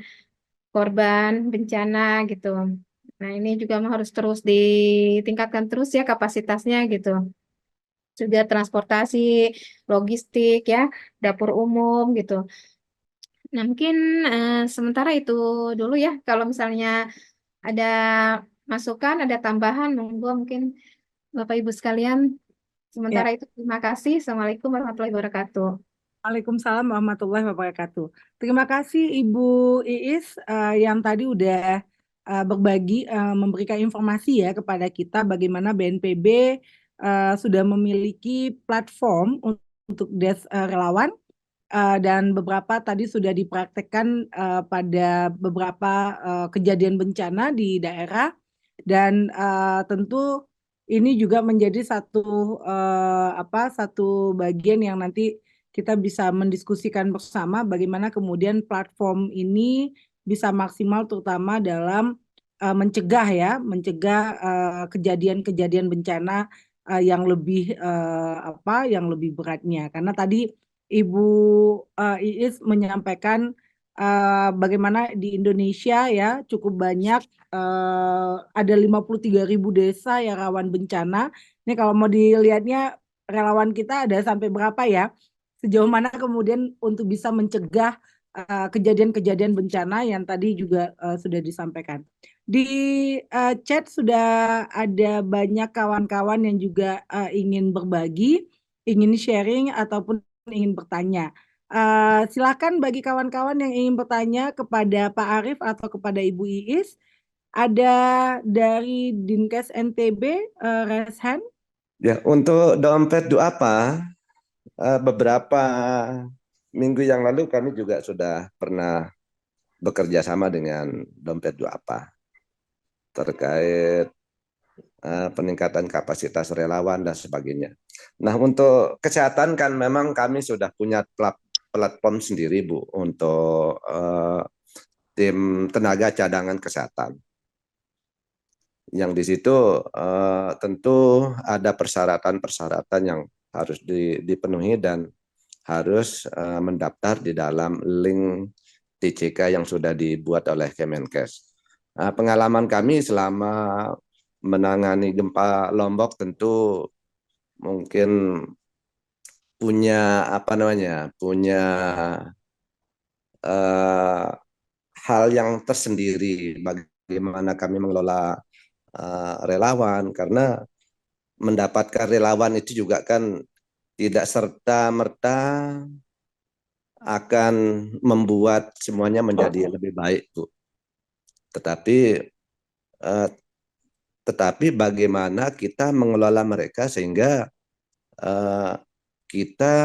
korban bencana gitu. Nah, ini juga harus terus ditingkatkan terus ya kapasitasnya gitu. Juga transportasi, logistik ya, dapur umum gitu. Nah, mungkin sementara itu dulu ya. Kalau misalnya ada masukan, ada tambahan, monggo mungkin Bapak Ibu sekalian. Ya, Sementara itu terima kasih. Assalamualaikum warahmatullahi wabarakatuh. Waalaikumsalam warahmatullahi wabarakatuh. Terima kasih Ibu Iis yang tadi udah berbagi, memberikan informasi ya kepada kita bagaimana BNPB sudah memiliki platform untuk desk relawan dan beberapa tadi sudah dipraktekkan pada beberapa kejadian bencana di daerah dan tentu ini juga menjadi satu bagian yang nanti kita bisa mendiskusikan bersama bagaimana kemudian platform ini bisa maksimal terutama dalam mencegah kejadian-kejadian bencana yang lebih beratnya karena tadi Ibu Iis menyampaikan bagaimana di Indonesia ya cukup banyak ada 53.000 desa yang rawan bencana. Ini kalau mau dilihatnya relawan kita ada sampai berapa ya? Sejauh mana kemudian untuk bisa mencegah kejadian-kejadian bencana yang tadi juga sudah disampaikan. Di chat sudah ada banyak kawan-kawan yang juga ingin berbagi, ingin sharing ataupun ingin bertanya. Silakan bagi kawan-kawan yang ingin bertanya kepada Pak Arief atau kepada Ibu Iis. Ada dari Dinkes NTB, raise hand. Ya, untuk dompet Duapa, beberapa minggu yang lalu kami juga sudah pernah bekerja sama dengan dompet Duapa terkait peningkatan kapasitas relawan dan sebagainya. Nah, untuk kesehatan kan memang kami sudah punya platform sendiri, Bu, untuk tim tenaga cadangan kesehatan. Yang di situ tentu ada persyaratan-persyaratan yang harus dipenuhi dan harus mendaftar di dalam link TCK yang sudah dibuat oleh Kemenkes. Pengalaman kami selama menangani gempa Lombok tentu mungkin punya hal yang tersendiri bagaimana kami mengelola relawan, karena mendapatkan relawan itu juga kan tidak serta-merta akan membuat semuanya menjadi lebih baik, Bu. Tetapi bagaimana kita mengelola mereka sehingga kita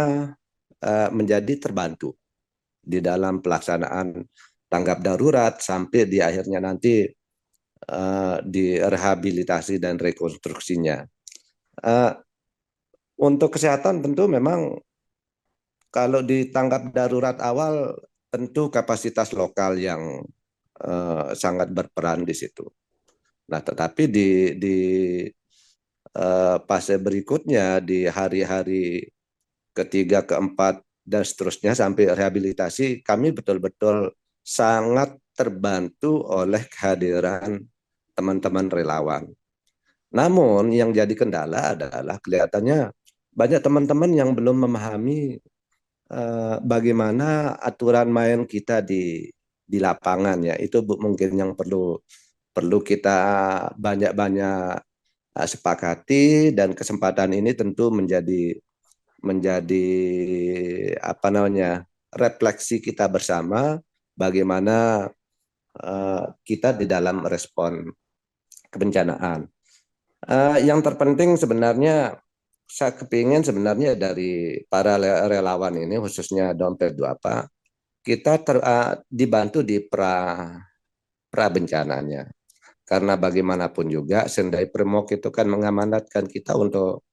menjadi terbantu di dalam pelaksanaan tanggap darurat sampai di akhirnya nanti di rehabilitasi dan rekonstruksinya. Untuk kesehatan tentu memang kalau di tanggap darurat awal tentu kapasitas lokal yang sangat berperan di situ. Nah, tetapi di fase berikutnya di hari-hari ketiga, keempat dan seterusnya sampai rehabilitasi, kami betul-betul sangat terbantu oleh kehadiran teman-teman relawan. Namun yang jadi kendala adalah kelihatannya banyak teman-teman yang belum memahami bagaimana aturan main kita di lapangan ya. Itu mungkin yang perlu kita banyak-banyak sepakati, dan kesempatan ini tentu menjadi apa namanya, refleksi kita bersama bagaimana kita di dalam respon kebencanaan. Yang terpenting sebenarnya saya kepingin sebenarnya dari para relawan ini, khususnya Dompet Duafa, kita dibantu di pra bencananya. Karena bagaimanapun juga Sendai Premok itu kan mengamanatkan kita untuk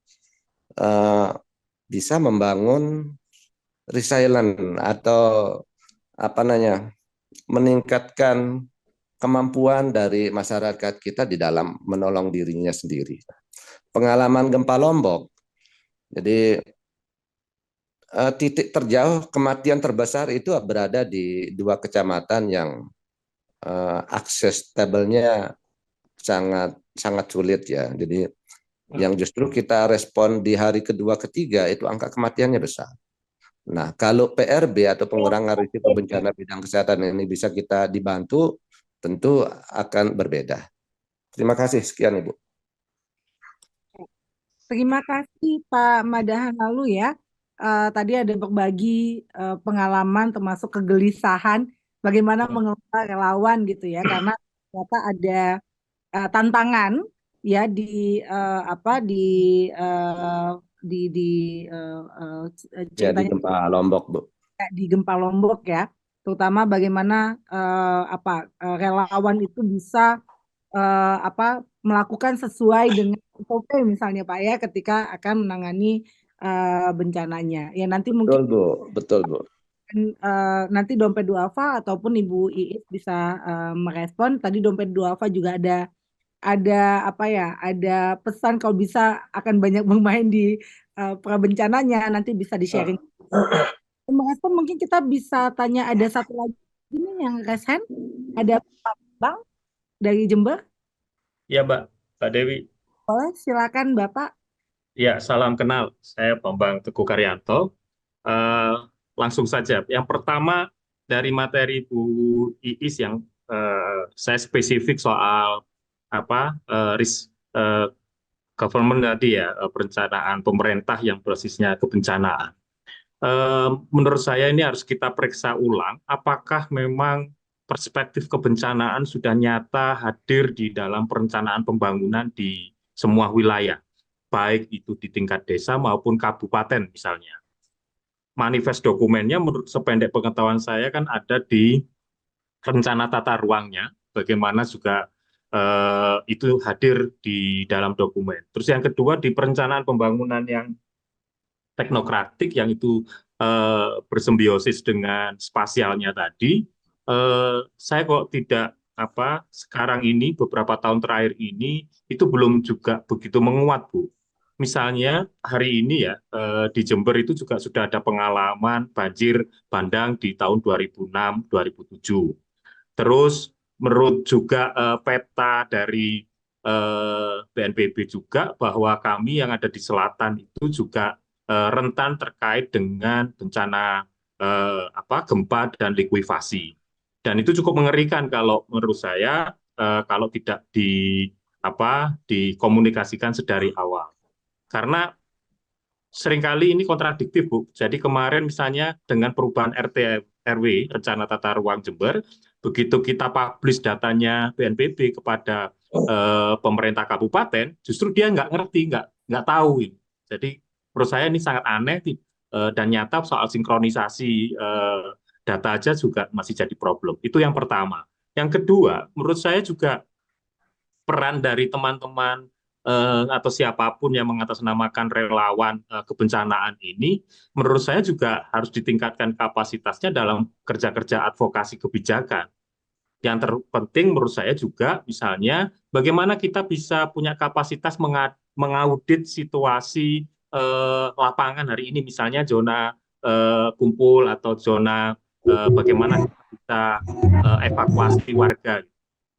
bisa membangun resilient atau apa namanya, meningkatkan kemampuan dari masyarakat kita di dalam menolong dirinya sendiri. Pengalaman gempa Lombok, jadi titik terjauh kematian terbesar itu berada di 2 kecamatan yang akses tabelnya sangat sangat sulit ya. Jadi yang justru kita respon di hari kedua ketiga itu angka kematiannya besar. Nah, kalau PRB atau pengurangan risiko bencana bidang kesehatan ini bisa kita dibantu, tentu akan berbeda. Terima kasih, sekian Ibu. Terima kasih Pak Madahan lalu ya. Tadi ada berbagi pengalaman termasuk kegelisahan bagaimana mengelola relawan gitu ya, karena ternyata ada tantangan ya di Ya, di ceritanya gempa Lombok, Bu. di gempa Lombok ya, terutama bagaimana relawan itu bisa melakukan sesuai dengan SOP misalnya Pak ya, ketika akan menangani bencananya. Ya nanti mungkin Betul, Bu. Betul, Bu. nanti Dompet Duafa ataupun Ibu Iis bisa merespon. Tadi Dompet Duafa juga ada apa ya, ada pesan kalau bisa akan banyak bermain di prabencananya, nanti bisa di-sharing. Merespon mungkin kita bisa tanya, ada satu lagi ini yang raise hand, ada Pak Bang dari Jember. Ya, Mbak Dewi. Boleh, silakan Bapak. Ya, salam kenal. Saya Bambang Teguh Karyanto. Langsung saja. Yang pertama, dari materi Bu Iis yang saya spesifik soal government tadi ya, perencanaan pemerintah yang basisnya kebencanaan. Menurut saya ini harus kita periksa ulang, apakah memang perspektif kebencanaan sudah nyata hadir di dalam perencanaan pembangunan di semua wilayah, baik itu di tingkat desa maupun kabupaten misalnya. Manifest dokumennya menurut sependek pengetahuan saya kan ada di rencana tata ruangnya, bagaimana juga itu hadir di dalam dokumen. Terus yang kedua, di perencanaan pembangunan yang teknokratik yang itu bersimbiosis dengan spasialnya tadi, saya kok tidak sekarang ini beberapa tahun terakhir ini itu belum juga begitu menguat, Bu. Misalnya hari ini ya di Jember itu juga sudah ada pengalaman banjir bandang di tahun 2006-2007. Terus menurut juga peta dari BNPB juga bahwa kami yang ada di selatan itu juga rentan terkait dengan bencana gempa dan likuifasi. Dan itu cukup mengerikan kalau menurut saya kalau tidak dikomunikasikan sedari awal. Karena seringkali ini kontradiktif, Bu. Jadi kemarin misalnya dengan perubahan RT RW, Rencana Tata Ruang Jember, begitu kita publish datanya BNPB kepada pemerintah kabupaten, justru dia nggak ngerti, nggak tahu. Jadi menurut saya ini sangat aneh dan nyata soal sinkronisasi data aja juga masih jadi problem. Itu yang pertama. Yang kedua, menurut saya juga peran dari teman-teman atau siapapun yang mengatasnamakan relawan kebencanaan ini, menurut saya juga harus ditingkatkan kapasitasnya dalam kerja-kerja advokasi kebijakan. Yang terpenting menurut saya juga misalnya bagaimana kita bisa punya kapasitas mengaudit situasi lapangan hari ini, misalnya zona kumpul atau zona bagaimana kita bisa evakuasi warga.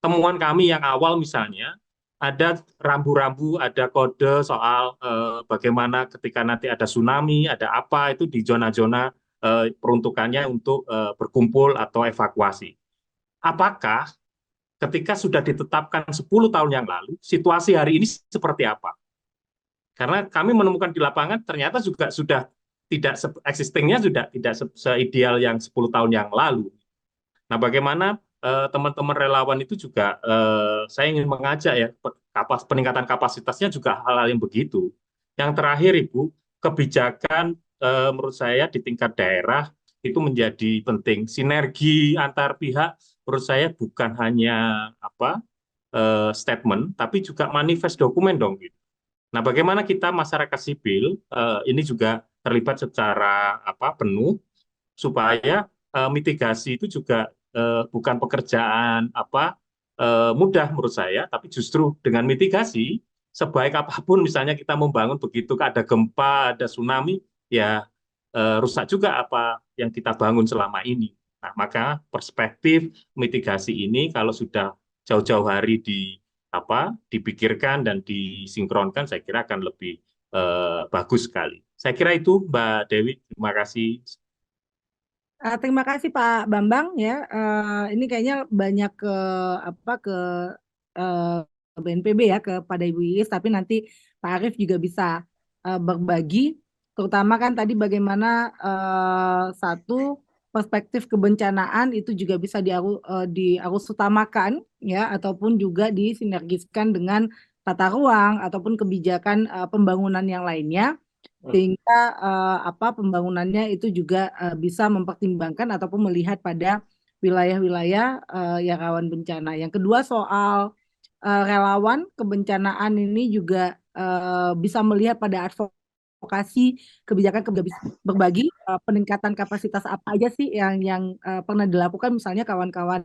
Temuan kami yang awal misalnya ada rambu-rambu, ada kode soal bagaimana ketika nanti ada tsunami, ada apa itu di zona-zona peruntukannya untuk berkumpul atau evakuasi. Apakah ketika sudah ditetapkan 10 tahun yang lalu, situasi hari ini seperti apa? Karena kami menemukan di lapangan ternyata juga sudah tidak existingnya sudah tidak seideal yang 10 tahun yang lalu. Nah, bagaimana teman-teman relawan itu juga saya ingin mengajak ya peningkatan kapasitasnya juga hal-hal yang begitu. Yang terakhir Ibu, kebijakan menurut saya di tingkat daerah itu menjadi penting. Sinergi antar pihak menurut saya bukan hanya statement tapi juga manifest dokumen dong gitu. Nah, bagaimana kita masyarakat sipil ini juga terlibat secara penuh supaya mitigasi itu juga bukan pekerjaan mudah menurut saya, tapi justru dengan mitigasi sebaik apapun misalnya kita membangun begitu ada gempa, ada tsunami, ya rusak juga apa yang kita bangun selama ini. Nah, maka perspektif mitigasi ini kalau sudah jauh-jauh hari dipikirkan dan disinkronkan, saya kira akan lebih bagus sekali. Saya kira itu Mbak Dewi, terima kasih. Terima kasih Pak Bambang ya. Ini kayaknya banyak ke eh, BNPB ya kepada Ibu Iis, tapi nanti Pak Arief juga bisa berbagi, terutama kan tadi bagaimana satu perspektif kebencanaan itu juga bisa diarus utamakan ya, ataupun juga disinergiskan dengan tata ruang ataupun kebijakan pembangunan yang lainnya, sehingga pembangunannya itu juga bisa mempertimbangkan ataupun melihat pada wilayah-wilayah yang rawan bencana. Yang kedua soal relawan kebencanaan ini juga bisa melihat pada advokasi kebijakan bisa berbagi peningkatan kapasitas apa aja sih yang pernah dilakukan misalnya kawan-kawan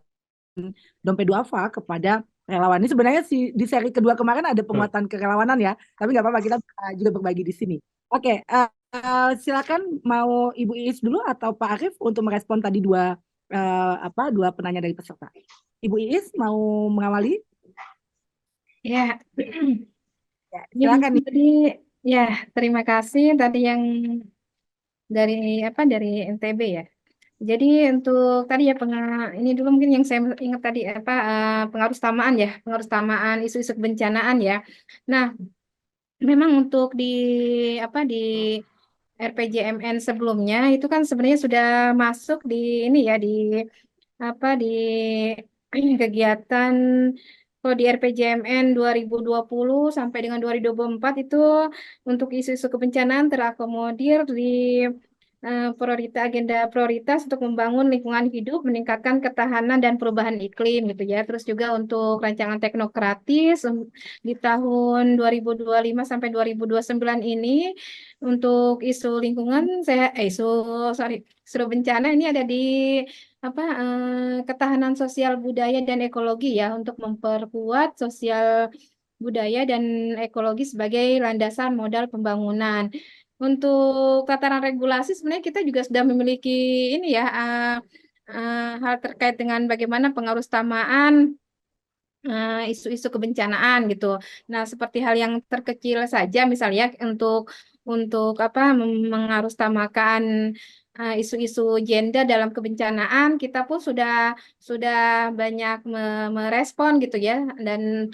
Dompet Duafa kepada relawan. Ini sebenarnya di seri kedua kemarin ada penguatan kerelawanan ya, tapi nggak apa-apa kita juga berbagi di sini. Oke, silakan mau Ibu Iis dulu atau Pak Arief untuk merespon tadi dua penanya dari peserta. Ibu Iis mau mengawali? Ya, Ya, yang silakan. tadi ya terima kasih tadi yang dari NTB ya. Jadi untuk tadi ya ini dulu mungkin yang saya ingat tadi pengaruh utamaan ya, pengaruh utamaan isu-isu kebencanaan ya. Nah, memang untuk di RPJMN sebelumnya itu kan sebenarnya sudah masuk di ini ya di kegiatan kalau di RPJMN 2020 sampai dengan 2024 itu untuk isu-isu kebencanaan terakomodir di agenda prioritas untuk membangun lingkungan hidup, meningkatkan ketahanan dan perubahan iklim gitu ya. Terus juga untuk rancangan teknokratis di tahun 2025 sampai 2029 ini untuk isu lingkungan isu bencana ini ada di ketahanan sosial budaya dan ekologi ya untuk memperkuat sosial budaya dan ekologi sebagai landasan modal pembangunan. Untuk tataran regulasi sebenarnya kita juga sudah memiliki ini ya hal terkait dengan bagaimana pengaruh utamaan isu-isu kebencanaan gitu. Nah, seperti hal yang terkecil saja misalnya untuk mengarustamakan isu-isu gender dalam kebencanaan, kita pun sudah banyak merespon gitu ya. Dan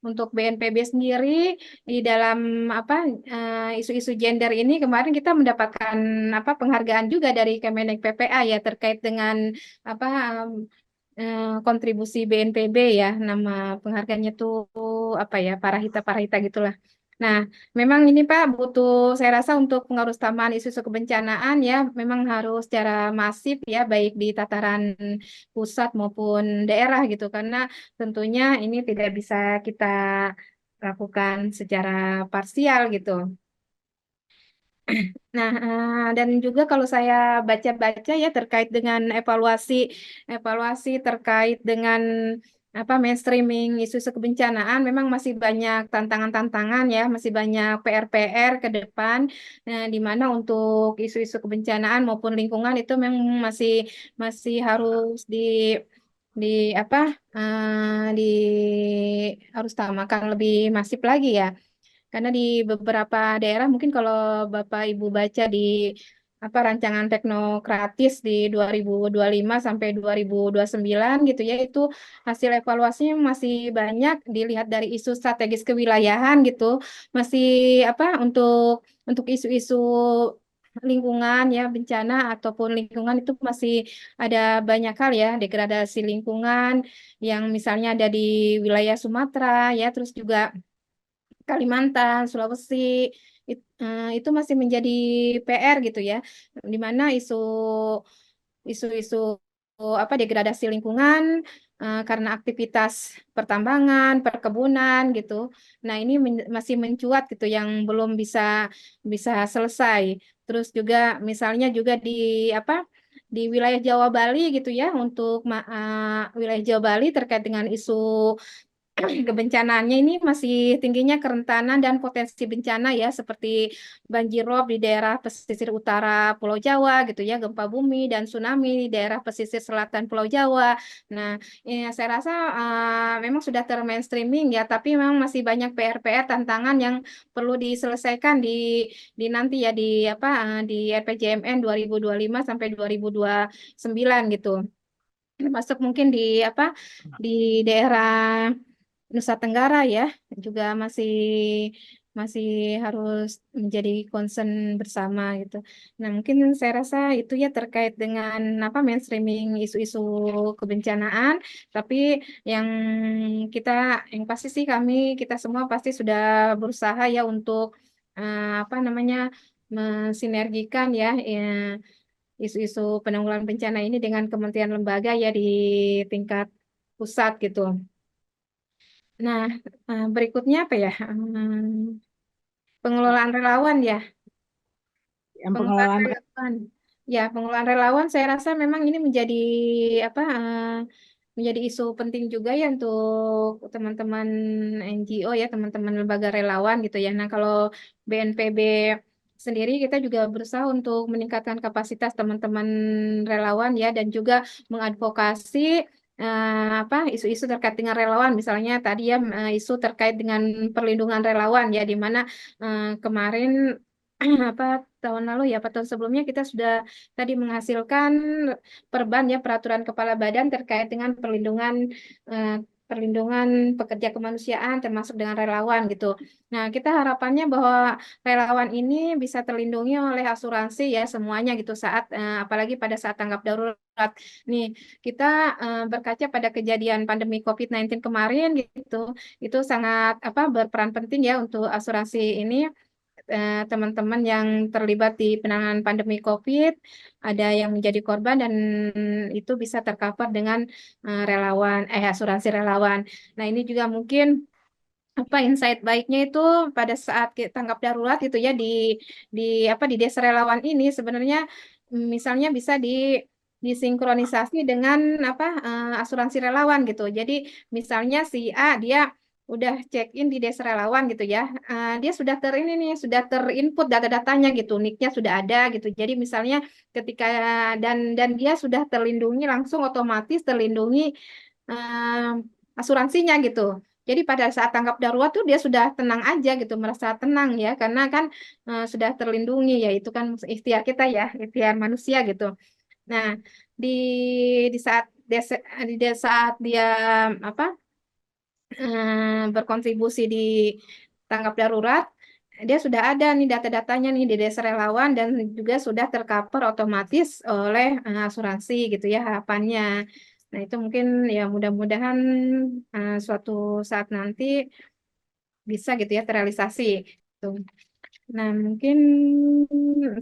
untuk BNPB sendiri di dalam isu-isu gender ini kemarin kita mendapatkan penghargaan juga dari Kemenek PPA ya terkait dengan apa kontribusi BNPB ya, nama penghargaannya tuh Parahita gitulah. Nah, memang ini Pak saya rasa untuk pengaruh utamaan isu-isu kebencanaan ya memang harus secara masif ya baik di tataran pusat maupun daerah gitu karena tentunya ini tidak bisa kita lakukan secara parsial gitu. Nah, dan juga kalau saya baca-baca ya terkait dengan evaluasi terkait dengan mainstreaming isu-isu kebencanaan memang masih banyak tantangan-tantangan ya, masih banyak PR-PR ke depan di mana untuk isu-isu kebencanaan maupun lingkungan itu memang masih harus di harus utamakan lebih masif lagi ya. Karena di beberapa daerah mungkin kalau Bapak Ibu baca di rancangan teknokratis di 2025 sampai 2029 gitu ya, itu hasil evaluasinya masih banyak dilihat dari isu strategis kewilayahan gitu. Masih untuk isu-isu lingkungan ya, bencana ataupun lingkungan itu masih ada banyak hal ya, degradasi lingkungan yang misalnya ada di wilayah Sumatera ya, terus juga Kalimantan, Sulawesi, itu masih menjadi PR gitu ya, di mana isu-isu degradasi lingkungan karena aktivitas pertambangan, perkebunan gitu. Nah, ini masih mencuat gitu yang belum bisa bisa selesai. Terus juga misalnya juga di wilayah Jawa Bali gitu ya, untuk wilayah Jawa Bali terkait dengan isu kebencanaannya ini masih tingginya kerentanan dan potensi bencana ya, seperti banjir rob di daerah pesisir utara Pulau Jawa gitu ya, gempa bumi dan tsunami di daerah pesisir selatan Pulau Jawa. Nah, saya rasa memang sudah termainstreaming ya, tapi memang masih banyak PR-PR tantangan yang perlu diselesaikan di nanti ya, di RPJMN 2025 sampai 2029 gitu. Termasuk mungkin di daerah Nusa Tenggara ya, juga masih masih harus menjadi concern bersama gitu. Nah, mungkin saya rasa itu ya terkait dengan mainstreaming isu-isu kebencanaan, tapi yang kita yang pasti sih kita semua pasti sudah berusaha ya untuk mensinergikan ya isu-isu penanggulangan bencana ini dengan kementerian lembaga ya di tingkat pusat gitu. Nah, berikutnya apa ya? Pengelolaan relawan ya. Yang Pengelolaan pengelolaan relawan. Ya, pengelolaan relawan saya rasa memang ini menjadi apa? Menjadi isu penting juga ya untuk teman-teman NGO ya, teman-teman lembaga relawan gitu ya. Nah, kalau BNPB sendiri kita juga berusaha untuk meningkatkan kapasitas teman-teman relawan ya, dan juga mengadvokasi isu-isu terkait dengan relawan, misalnya tadi ya isu terkait dengan perlindungan relawan ya, di mana kemarin tahun lalu ya, tahun sebelumnya kita sudah tadi menghasilkan peraturan kepala badan terkait dengan eh, perlindungan pekerja kemanusiaan termasuk dengan relawan gitu. Nah, kita harapannya bahwa relawan ini bisa terlindungi oleh asuransi ya semuanya gitu, apalagi pada saat tanggap darurat. Nih, kita berkaca pada kejadian pandemi COVID-19 kemarin gitu, itu sangat berperan penting ya untuk asuransi ini, teman-teman yang terlibat di penanganan pandemi COVID, ada yang menjadi korban dan itu bisa tercover dengan asuransi relawan. Nah, ini juga mungkin insight baiknya itu pada saat tanggap darurat gitu ya, di di desa relawan ini sebenarnya misalnya bisa disinkronisasi dengan asuransi relawan gitu. Jadi misalnya si A dia udah check in di desa relawan gitu ya, dia sudah sudah terinput data-datanya gitu, nicknya sudah ada gitu. Jadi misalnya ketika dan dia sudah terlindungi, langsung otomatis terlindungi asuransinya gitu. Jadi pada saat tanggap darurat tuh dia sudah tenang aja gitu, merasa tenang ya, karena kan sudah terlindungi ya, itu kan ikhtiar kita ya, ikhtiar manusia gitu. Nah, di di saat saat dia apa berkontribusi di tanggap darurat, dia sudah ada nih data-datanya nih di desa relawan, dan juga sudah tercover otomatis oleh asuransi gitu ya harapannya. Nah, itu mungkin ya mudah-mudahan suatu saat nanti bisa gitu ya terrealisasi. Tuh. Nah, mungkin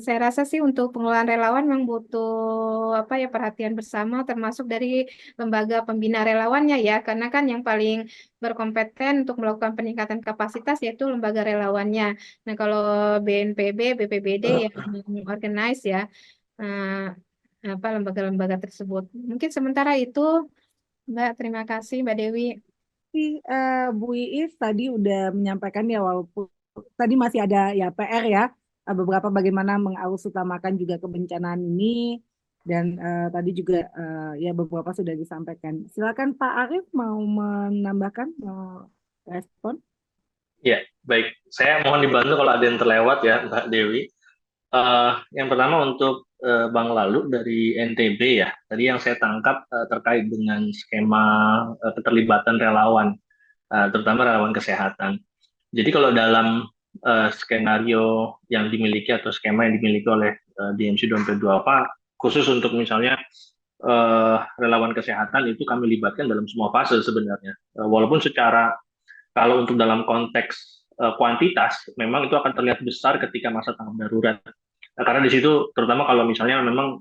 saya rasa sih untuk pengelolaan relawan memang butuh perhatian bersama, termasuk dari lembaga pembina relawannya ya, karena kan yang paling berkompeten untuk melakukan peningkatan kapasitas yaitu lembaga relawannya. Nah, kalau BNPB, BPBD yang organize ya lembaga-lembaga tersebut. Mungkin sementara itu, Mbak. Terima kasih, Mbak Dewi. Bu Iis tadi udah menyampaikan ya, walaupun tadi masih ada ya PR ya, beberapa bagaimana mengarus utamakan juga kebencanaan ini, Dan tadi juga ya beberapa sudah disampaikan. Silakan Pak Arief mau menambahkan, mau respon. Ya, baik. Saya mohon dibantu kalau ada yang terlewat ya, Mbak Dewi. Yang pertama untuk Bang Lalu dari NTB ya. Tadi yang saya tangkap terkait dengan skema keterlibatan relawan, terutama relawan kesehatan. Jadi kalau dalam skenario yang dimiliki atau skema yang dimiliki oleh DMC Dompet Duafa, khusus untuk misalnya relawan kesehatan itu kami libatkan dalam semua fase sebenarnya. Walaupun secara kalau untuk dalam konteks kuantitas, memang itu akan terlihat besar ketika masa tanggap darurat. Karena di situ, terutama kalau misalnya memang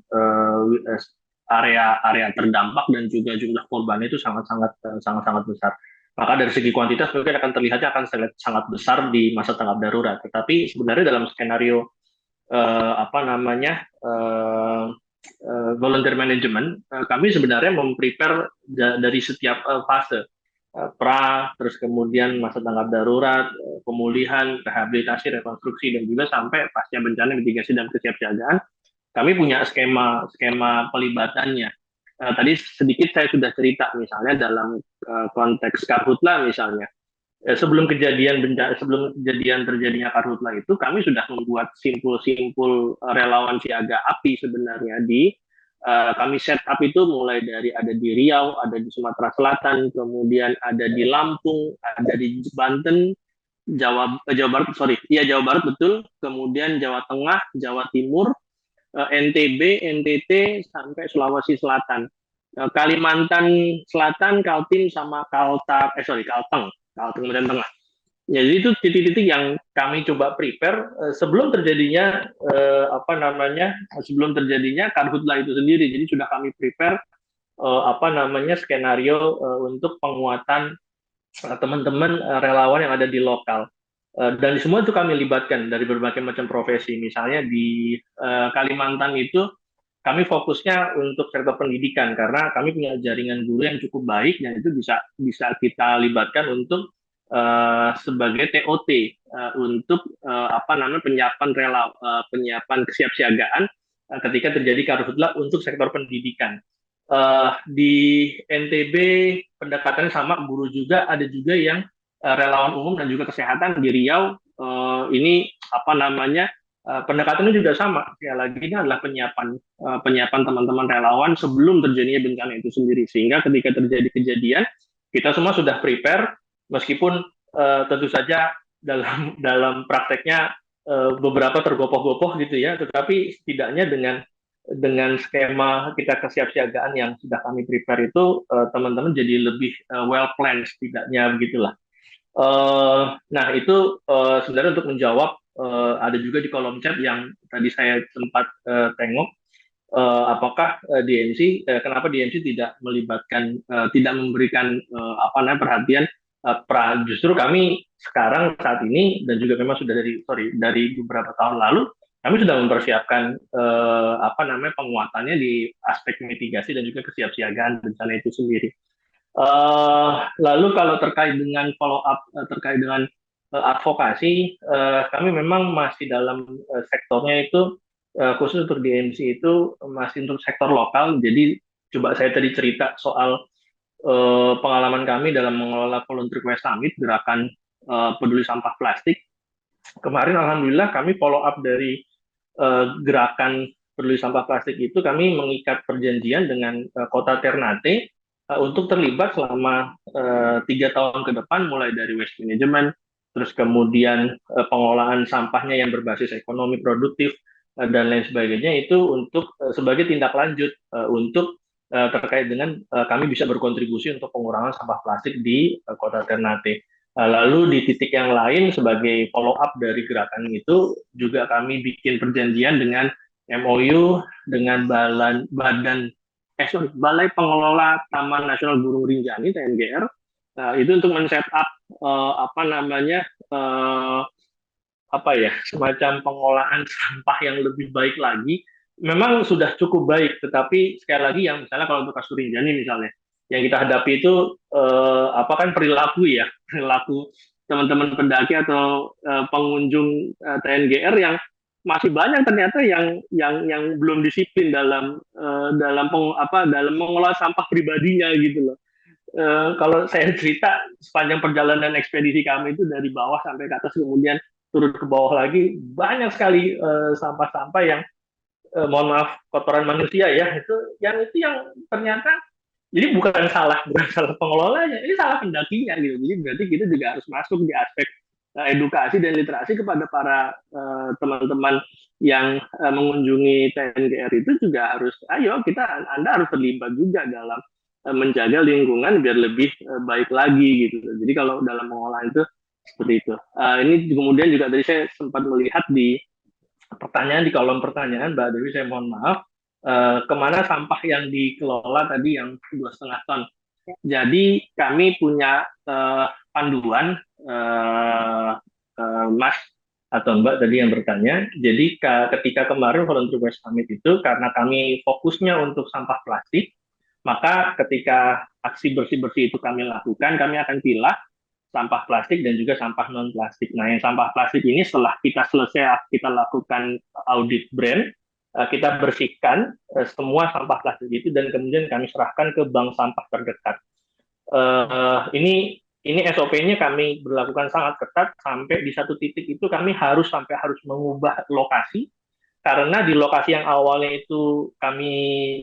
area terdampak dan juga jumlah korban itu sangat-sangat besar. Maka dari segi kuantitas mungkin akan terlihatnya akan sangat besar di masa tanggap darurat. Tetapi sebenarnya dalam skenario volunteer management, kami sebenarnya memprepare dari setiap fase. Terus kemudian masa tanggap darurat, pemulihan, rehabilitasi, rekonstruksi, dan juga sampai pasca bencana, mitigasi dan kesiapsiagaan. Kami punya skema pelibatannya. Tadi sedikit saya sudah cerita misalnya dalam konteks Karhutla misalnya. Sebelum kejadian terjadinya Karhutla itu, kami sudah membuat simpul-simpul relawan siaga api sebenarnya kami set up itu mulai dari ada di Riau, ada di Sumatera Selatan, kemudian ada di Lampung, ada di Banten, Jawa Barat betul, kemudian Jawa Tengah, Jawa Timur, NTB, NTT sampai Sulawesi Selatan. Kalimantan Selatan, Kaltim sama Kalteng kemudian Tengah. Ya, jadi itu titik-titik yang kami coba prepare sebelum terjadinya sebelum terjadinya Karhutla itu sendiri. Jadi sudah kami prepare skenario untuk penguatan teman-teman relawan yang ada di lokal. Dan di semua itu kami libatkan dari berbagai macam profesi. Misalnya di Kalimantan itu kami fokusnya untuk sektor pendidikan karena kami punya jaringan guru yang cukup baik dan itu bisa kita libatkan untuk sebagai TOT untuk penyiapan kesiapsiagaan ketika terjadi Karhutla untuk sektor pendidikan. Di NTB pendekatannya sama, guru juga, ada juga yang relawan umum dan juga kesehatan. Di Riau ini pendekatannya juga sama. Sekali lagi ini adalah penyiapan teman-teman relawan sebelum terjadinya bencana itu sendiri, sehingga ketika terjadi kejadian kita semua sudah prepare. Meskipun tentu saja dalam prakteknya beberapa tergopoh-gopoh gitu ya, tetapi setidaknya dengan skema kita kesiapsiagaan yang sudah kami prepare itu teman-teman jadi lebih well planned setidaknya begitulah. Nah itu sebenarnya untuk menjawab ada juga di kolom chat yang tadi saya sempat tengok. Apakah DMC kenapa DMC tidak melibatkan tidak memberikan perhatian. Justru kami sekarang saat ini dan juga memang sudah dari beberapa tahun lalu kami sudah mempersiapkan penguatannya di aspek mitigasi dan juga kesiapsiagaan bencana itu sendiri. Lalu kalau terkait dengan follow up terkait dengan advokasi, kami memang masih dalam sektornya itu khusus untuk DMC itu masih untuk sektor lokal. Jadi coba saya tadi cerita soal pengalaman kami dalam mengelola Volunteer Quest Summit, gerakan peduli sampah plastik. Kemarin alhamdulillah kami follow up dari gerakan peduli sampah plastik itu, kami mengikat perjanjian dengan Kota Ternate untuk terlibat selama 3 tahun ke depan, mulai dari waste management, terus kemudian pengelolaan sampahnya yang berbasis ekonomi produktif dan lain sebagainya, itu untuk sebagai tindak lanjut untuk terkait dengan kami bisa berkontribusi untuk pengurangan sampah plastik di Kota Ternate. Lalu di titik yang lain sebagai follow up dari gerakan itu juga kami bikin perjanjian dengan MOU dengan Balai Pengelola Taman Nasional Gunung Rinjani (TNGR). Itu untuk men-set up semacam pengolahan sampah yang lebih baik lagi. Memang sudah cukup baik, tetapi sekali lagi yang misalnya kalau untuk Kasur Rinjani misalnya, yang kita hadapi itu perilaku teman-teman pendaki atau pengunjung TNGR yang masih banyak ternyata yang belum disiplin dalam dalam mengelola sampah pribadinya gitu loh. Kalau saya cerita sepanjang perjalanan ekspedisi kami itu dari bawah sampai ke atas kemudian turun ke bawah lagi, banyak sekali sampah-sampah yang mohon maaf kotoran manusia ya, itu yang ternyata jadi bukan salah pengelolanya, ini salah pendakinya gitu. Jadi berarti kita juga harus masuk di aspek edukasi dan literasi kepada para teman-teman yang mengunjungi TNGR itu juga harus, ayo Anda harus terlibat juga dalam menjaga lingkungan biar lebih baik lagi gitu. Jadi kalau dalam mengolah itu seperti itu. Ini kemudian juga tadi saya sempat melihat di di kolom pertanyaan Mbak Dewi, saya mohon maaf, kemana sampah yang dikelola tadi yang 2,5 ton. Jadi kami punya panduan Mas atau Mbak tadi yang bertanya. Jadi ketika kemarin Volunteer Waste Summit itu karena kami fokusnya untuk sampah plastik, maka ketika aksi bersih-bersih itu kami lakukan, kami akan pilah sampah plastik dan juga sampah non plastik. Nah, yang sampah plastik ini setelah kita selesai kita lakukan audit brand, kita bersihkan semua sampah plastik itu dan kemudian kami serahkan ke bank sampah terdekat. Ini SOP-nya kami berlakukan sangat ketat sampai di satu titik itu kami harus mengubah lokasi karena di lokasi yang awalnya itu kami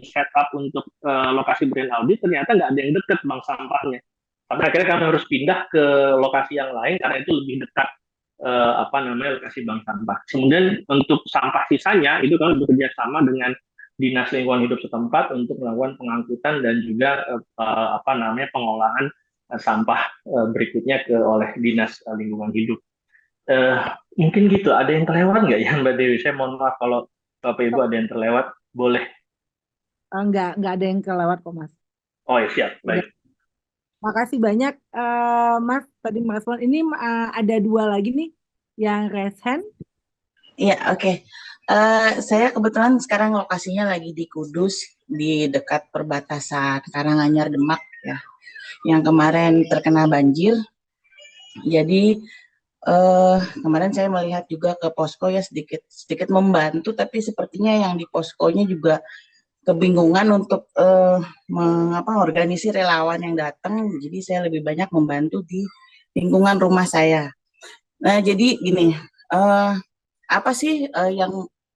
set up untuk lokasi brand audit ternyata nggak ada yang dekat bank sampahnya. Sampai akhirnya kami harus pindah ke lokasi yang lain karena itu lebih dekat lokasi bank sampah. Kemudian untuk sampah sisanya itu kami bekerja sama dengan Dinas Lingkungan Hidup setempat untuk melakukan pengangkutan dan juga pengolahan sampah berikutnya oleh Dinas Lingkungan Hidup. Mungkin gitu. Ada yang terlewat nggak ya Mbak Dewi? Saya mohon maaf kalau Bapak Ibu ada yang terlewat, boleh. Enggak ada yang kelewat kok Mas. Oh ya, siap, baik. Makasih banyak Mas tadi Mas. Ini ada 2 lagi nih yang raise hand. Iya, oke. Saya kebetulan sekarang lokasinya lagi di Kudus, di dekat perbatasan Karanganyar Demak ya, yang kemarin terkena banjir. Jadi kemarin saya melihat juga ke posko ya, sedikit membantu, tapi sepertinya yang di poskonya juga kebingungan untuk organisir relawan yang datang. Jadi saya lebih banyak membantu di lingkungan rumah saya. Nah, jadi gini, apa sih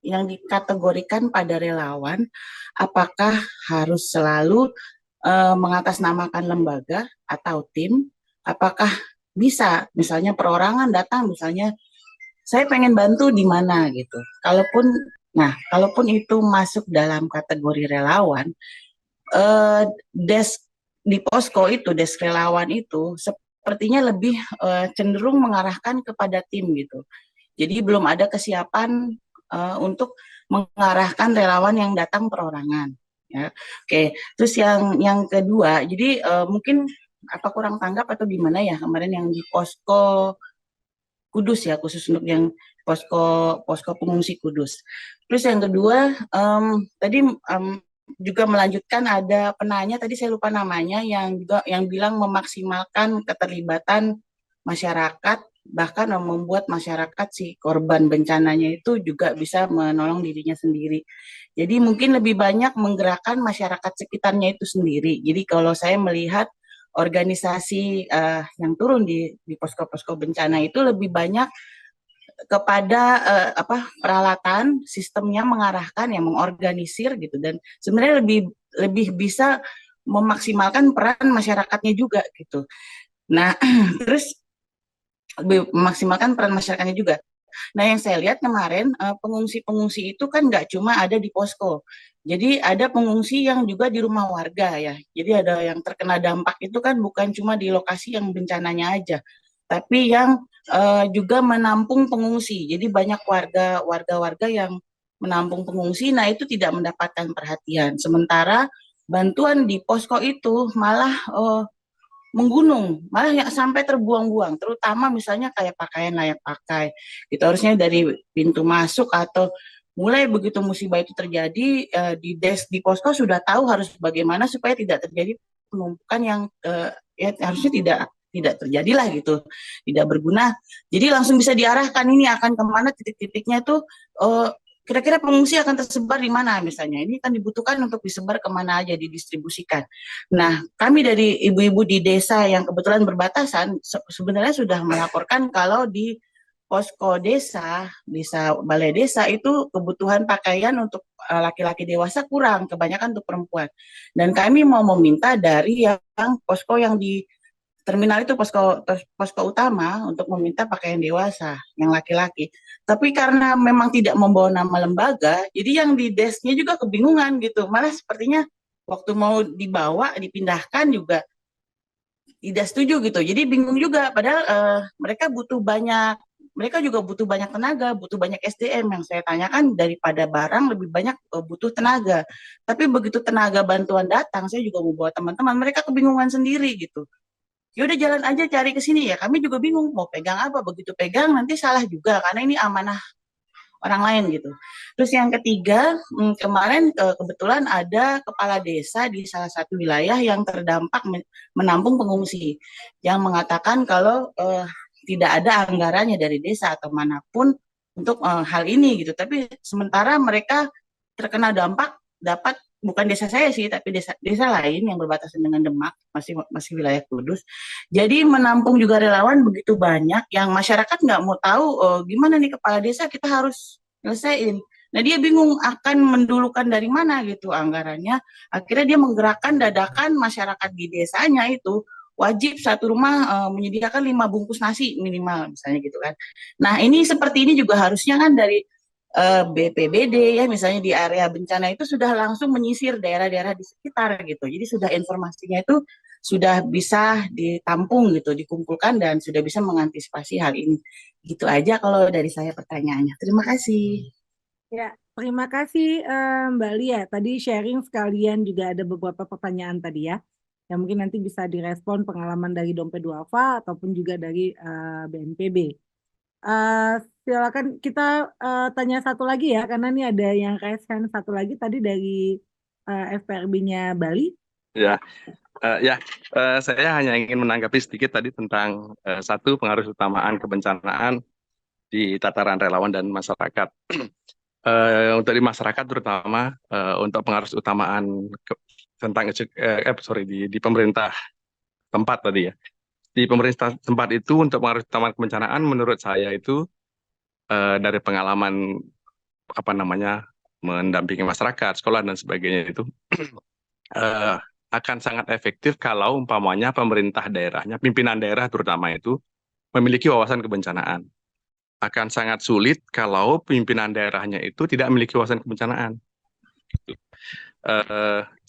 yang dikategorikan pada relawan? Apakah harus selalu mengatasnamakan lembaga atau tim? Apakah bisa misalnya perorangan datang, misalnya saya pengen bantu di mana gitu. Kalaupun itu masuk dalam kategori relawan, desk di posko itu, desk relawan itu sepertinya lebih cenderung mengarahkan kepada tim gitu. Jadi belum ada kesiapan untuk mengarahkan relawan yang datang perorangan. Ya, oke. Terus yang kedua, jadi mungkin apa kurang tanggap atau gimana ya kemarin yang di posko Kudus ya, khusus untuk yang posko pengungsi Kudus. Terus yang kedua, tadi juga melanjutkan ada penanya, tadi saya lupa namanya, yang bilang memaksimalkan keterlibatan masyarakat, bahkan membuat masyarakat si korban bencananya itu juga bisa menolong dirinya sendiri. Jadi mungkin lebih banyak menggerakkan masyarakat sekitarnya itu sendiri. Jadi kalau saya melihat organisasi yang turun di posko-posko bencana itu lebih banyak kepada peralatan, sistemnya mengarahkan, yang mengorganisir gitu, dan sebenarnya lebih bisa memaksimalkan peran masyarakatnya juga gitu. Nah, terus lebih memaksimalkan peran masyarakatnya juga. Nah, yang saya lihat kemarin pengungsi-pengungsi itu kan nggak cuma ada di posko. Jadi ada pengungsi yang juga di rumah warga ya. Jadi ada yang terkena dampak itu kan bukan cuma di lokasi yang bencananya aja, tapi yang juga menampung pengungsi. Jadi banyak warga-warga yang menampung pengungsi. Nah, itu tidak mendapatkan perhatian. Sementara bantuan di posko itu malah menggunung, malah sampai terbuang-buang, terutama misalnya kayak pakaian layak pakai. Itu harusnya dari pintu masuk atau mulai begitu musibah itu terjadi di posko sudah tahu harus bagaimana supaya tidak terjadi penumpukan yang ya harusnya tidak terjadilah gitu, tidak berguna. Jadi langsung bisa diarahkan ini akan kemana titik-titiknya itu, kira-kira pengungsi akan tersebar di mana misalnya. Ini kan dibutuhkan untuk disebar kemana aja, didistribusikan. Nah, kami dari ibu-ibu di desa yang kebetulan berbatasan sebenarnya sudah melaporkan kalau di posko desa, balai desa itu kebutuhan pakaian untuk laki-laki dewasa kurang, kebanyakan untuk perempuan. Dan kami mau meminta dari yang posko yang di terminal itu, posko utama, untuk meminta pakaian dewasa yang laki-laki. Tapi karena memang tidak membawa nama lembaga, jadi yang di desknya juga kebingungan gitu. Malah sepertinya waktu mau dibawa, dipindahkan juga tidak setuju gitu. Jadi bingung juga. Padahal mereka juga butuh banyak tenaga, butuh banyak SDM. Yang saya tanyakan, daripada barang lebih banyak butuh tenaga. Tapi begitu tenaga bantuan datang, saya juga mau bawa teman-teman, mereka kebingungan sendiri gitu. Ya udah jalan aja cari ke sini ya. Kami juga bingung mau pegang apa. Begitu pegang nanti salah juga karena ini amanah orang lain gitu. Terus yang ketiga, kemarin kebetulan ada kepala desa di salah satu wilayah yang terdampak menampung pengungsi yang mengatakan kalau tidak ada anggarannya dari desa atau manapun untuk hal ini gitu. Tapi sementara mereka terkena dampak dapat, bukan desa saya sih, tapi desa lain yang berbatasan dengan Demak, masih wilayah Kudus. Jadi menampung juga relawan begitu banyak yang masyarakat nggak mau tahu gimana nih kepala desa kita harus nyelesain. Nah dia bingung akan mendulukan dari mana gitu anggarannya. Akhirnya dia menggerakkan dadakan masyarakat di desanya itu wajib satu rumah menyediakan 5 bungkus nasi minimal misalnya gitu kan. Nah ini seperti ini juga harusnya kan dari BPBD ya misalnya di area bencana itu sudah langsung menyisir daerah-daerah di sekitar gitu. Jadi sudah informasinya itu sudah bisa ditampung gitu, dikumpulkan dan sudah bisa mengantisipasi hal ini. Gitu aja kalau dari saya pertanyaannya. Terima kasih. Ya, terima kasih Mbak Lia. Tadi sharing sekalian juga ada beberapa pertanyaan tadi ya, yang mungkin nanti bisa direspon pengalaman dari Dompet Duafa ataupun juga dari BNPB. Silakan kita tanya satu lagi ya, karena ini ada yang raise hand satu lagi tadi dari FPRB-nya Bali. Ya, saya hanya ingin menanggapi sedikit tadi tentang satu pengaruh utamaan kebencanaan di tataran relawan dan masyarakat. Untuk di masyarakat terutama untuk pengaruh utamaan di pemerintah tempat tadi ya. Di pemerintah tempat itu untuk pengaruh utamaan kebencanaan menurut saya itu dari pengalaman mendampingi masyarakat, sekolah dan sebagainya itu akan sangat efektif kalau umpamanya pemerintah daerahnya, pimpinan daerah terutama itu memiliki wawasan kebencanaan. Akan sangat sulit kalau pimpinan daerahnya itu tidak memiliki wawasan kebencanaan.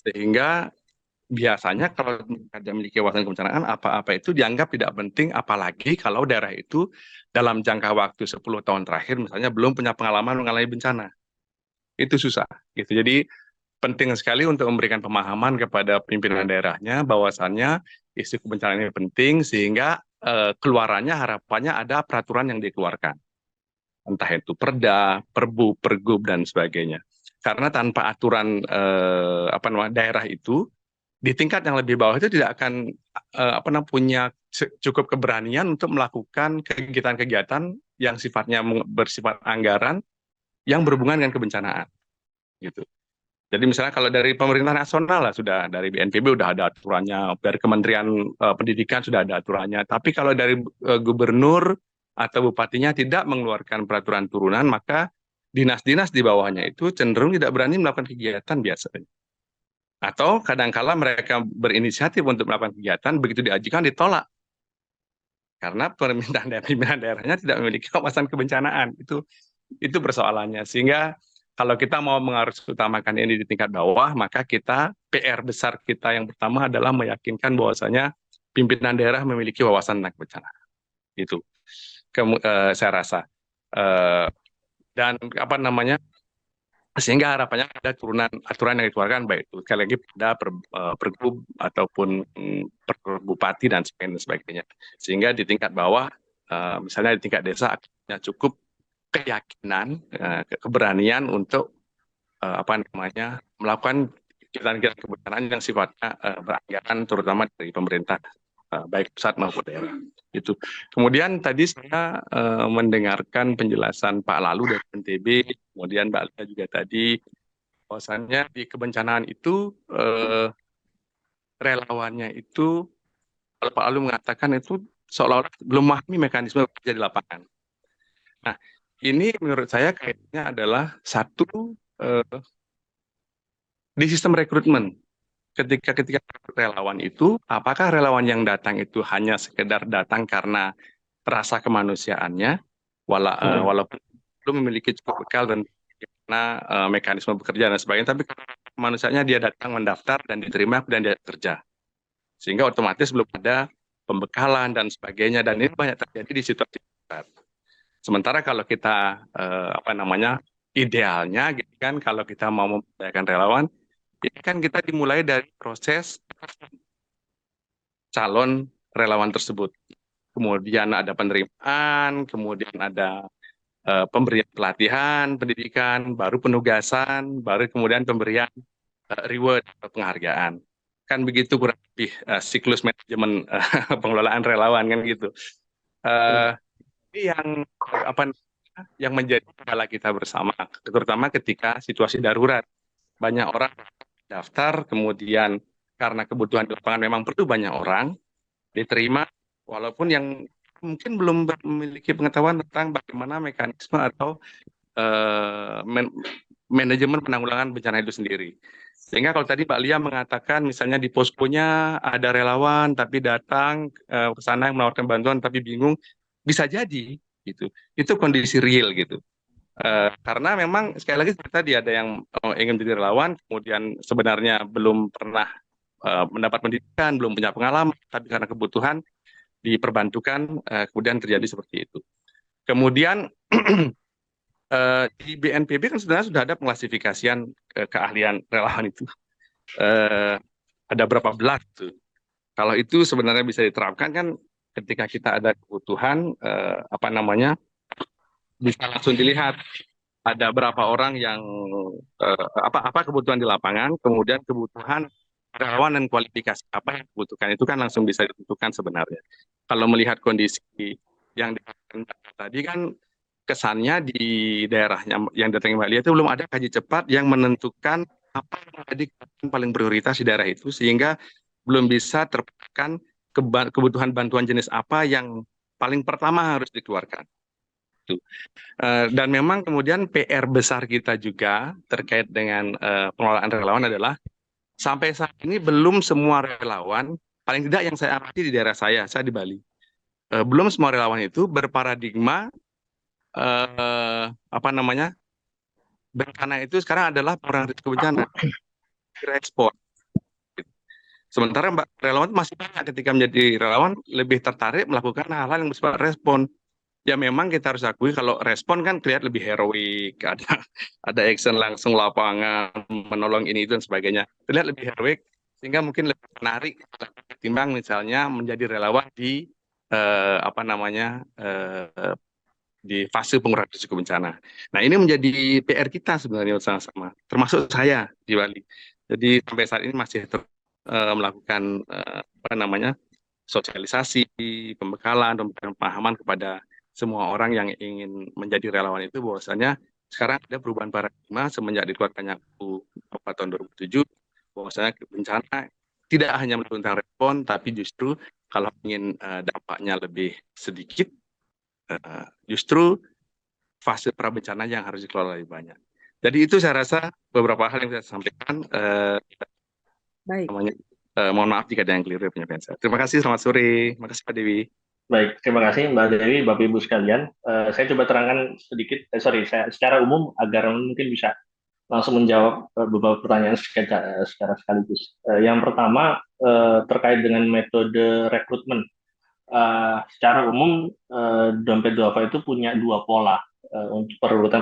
Sehingga biasanya kalau tidak memiliki wawasan kebencanaan, apa-apa itu dianggap tidak penting, apalagi kalau daerah itu dalam jangka waktu 10 tahun terakhir misalnya belum punya pengalaman mengalami bencana. Itu susah. Gitu. Jadi penting sekali untuk memberikan pemahaman kepada pimpinan daerahnya bahwasannya isu kebencanaan ini penting, sehingga keluarannya harapannya ada peraturan yang dikeluarkan. Entah itu perda, perbu, pergub, dan sebagainya. Karena tanpa aturan daerah itu, di tingkat yang lebih bawah itu tidak akan punya cukup keberanian untuk melakukan kegiatan-kegiatan yang sifatnya bersifat anggaran yang berhubungan dengan kebencanaan. Gitu. Jadi misalnya kalau dari pemerintah nasional lah sudah, dari BNPB sudah ada aturannya, dari Kementerian Pendidikan sudah ada aturannya. Tapi kalau dari gubernur atau bupatinya tidak mengeluarkan peraturan turunan, maka dinas-dinas di bawahnya itu cenderung tidak berani melakukan kegiatan biasanya. Atau kadang-kala mereka berinisiatif untuk melakukan kegiatan, begitu diajukan ditolak. Karena pimpinan daerahnya tidak memiliki wawasan kebencanaan. Itu persoalannya. Sehingga kalau kita mau mengutamakan ini di tingkat bawah, maka PR besar kita yang pertama adalah meyakinkan bahwasanya pimpinan daerah memiliki wawasan tentang kebencanaan. Itu saya rasa. Dan sehingga harapannya ada aturan yang dikeluarkan, baik itu sekali lagi pada pergub ataupun bupati dan sebagainya. Sehingga di tingkat bawah, misalnya di tingkat desa, akhirnya cukup keyakinan, keberanian untuk melakukan kegiatan-kegiatan kebencanaan yang sifatnya beranggaran terutama dari pemerintah baik pusat maupun daerah. Itu. Kemudian tadi saya mendengarkan penjelasan Pak Lalu dari NTB, kemudian Mbak Lia juga tadi bahwasannya di kebencanaan itu relawannya itu, kalau Pak Lalu mengatakan itu seolah-olah belum memahami mekanisme kerja di lapangan. Nah, ini menurut saya kayaknya adalah satu di sistem rekrutmen. Ketika relawan itu, apakah relawan yang datang itu hanya sekedar datang karena rasa kemanusiaannya, walaupun belum memiliki cukup bekal dan karena mekanisme bekerja dan sebagainya, tapi karena kemanusiaannya dia datang mendaftar dan diterima dan dia kerja, sehingga otomatis belum ada pembekalan dan sebagainya, dan ini banyak terjadi di situasi darurat. Sementara kalau kita idealnya gitu kan, kalau kita mau memberdayakan relawan, ini kan kita dimulai dari proses calon relawan tersebut. Kemudian ada penerimaan, kemudian ada pemberian pelatihan, pendidikan, baru penugasan, baru kemudian pemberian reward atau penghargaan. Kan begitu kurang lebih siklus manajemen pengelolaan relawan kan gitu. Ini yang menjadi kendala kita bersama, terutama ketika situasi darurat. Banyak orang daftar, kemudian karena kebutuhan di lapangan memang perlu banyak orang, diterima, walaupun yang mungkin belum memiliki pengetahuan tentang bagaimana mekanisme atau manajemen penanggulangan bencana itu sendiri. Sehingga kalau tadi Mbak Lia mengatakan misalnya di poskonya ada relawan tapi datang ke sana yang menawarkan bantuan tapi bingung, bisa jadi gitu. Itu kondisi real gitu. Karena memang sekali lagi seperti tadi ada yang ingin menjadi relawan, kemudian sebenarnya belum pernah mendapat pendidikan, belum punya pengalaman, tapi karena kebutuhan diperbantukan, kemudian terjadi seperti itu. Kemudian di BNPB kan sebenarnya sudah ada pengklasifikasian keahlian relawan itu. Ada berapa belas tuh. Kalau itu sebenarnya bisa diterapkan kan ketika kita ada kebutuhan, bisa langsung dilihat ada berapa orang yang apa kebutuhan di lapangan, kemudian kebutuhan relawan dan kualifikasi apa yang dibutuhkan itu kan langsung bisa ditentukan sebenarnya. Kalau melihat kondisi yang dikatakan tadi kan kesannya di daerahnya yang datangi Mbak Lia itu belum ada kaji cepat yang menentukan apa yang menjadi paling prioritas di daerah itu, sehingga belum bisa terpetakan kebutuhan bantuan jenis apa yang paling pertama harus dikeluarkan. Dan memang kemudian PR besar kita juga terkait dengan pengelolaan relawan adalah sampai saat ini belum semua relawan, paling tidak yang saya amati di daerah saya di Bali, belum semua relawan itu berparadigma bencana itu sekarang adalah pengurangan risiko bencana, respon. Sementara relawan masih banyak ketika menjadi relawan lebih tertarik melakukan hal-hal yang bersifat respon. Ya memang kita harus akui kalau respon kan terlihat lebih heroik, ada action langsung lapangan, menolong ini itu dan sebagainya. Terlihat lebih heroik sehingga mungkin lebih menarik ketimbang misalnya menjadi relawan di di fase pengurangan risiko bencana. Nah, ini menjadi PR kita sebenarnya sama-sama, termasuk saya di Bali. Jadi sampai saat ini masih melakukan sosialisasi, pembekalan, pemahaman kepada semua orang yang ingin menjadi relawan itu, bahwasanya sekarang ada perubahan paradigma semenjak dikeluarkannya UU tahun 2007, bahwasanya bencana tidak hanya tentang respon, tapi justru kalau ingin dampaknya lebih sedikit, justru fase prabencana yang harus dikelola lebih banyak. Jadi itu saya rasa beberapa hal yang saya sampaikan. Baik. Mohon maaf jika ada yang keliru penyampaian saya. Terima kasih, selamat sore. Terima kasih Pak Dewi. Baik, terima kasih Mbak Dewi, Bapak Ibu sekalian. Saya coba terangkan sedikit, saya secara umum agar mungkin bisa langsung menjawab beberapa pertanyaan secara sekaligus. Yang pertama terkait dengan metode rekrutmen. Secara umum Dompet Duafa itu punya dua pola untuk perebutan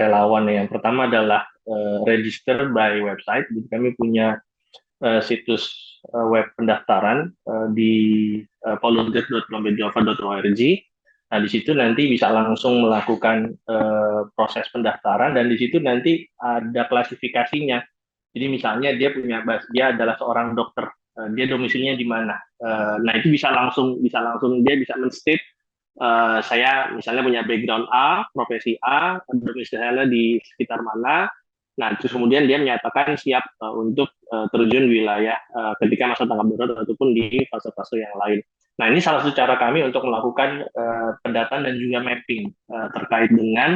relawan. Yang pertama adalah register by website. Jadi kami punya situs web pendaftaran di volunteer.dompetduafa.org. Nah, di situ nanti bisa langsung melakukan proses pendaftaran, dan di situ nanti ada klasifikasinya. Jadi misalnya dia adalah seorang dokter, dia domisilinya di mana, Nah itu bisa langsung dia bisa men-state saya misalnya punya background A, profesi A, domisilinya di sekitar mana. Nah, terus kemudian dia menyatakan siap untuk terjun wilayah ketika masa tanggap darurat ataupun di fase-fase yang lain. Nah, ini salah satu cara kami untuk melakukan pendataan dan juga mapping terkait dengan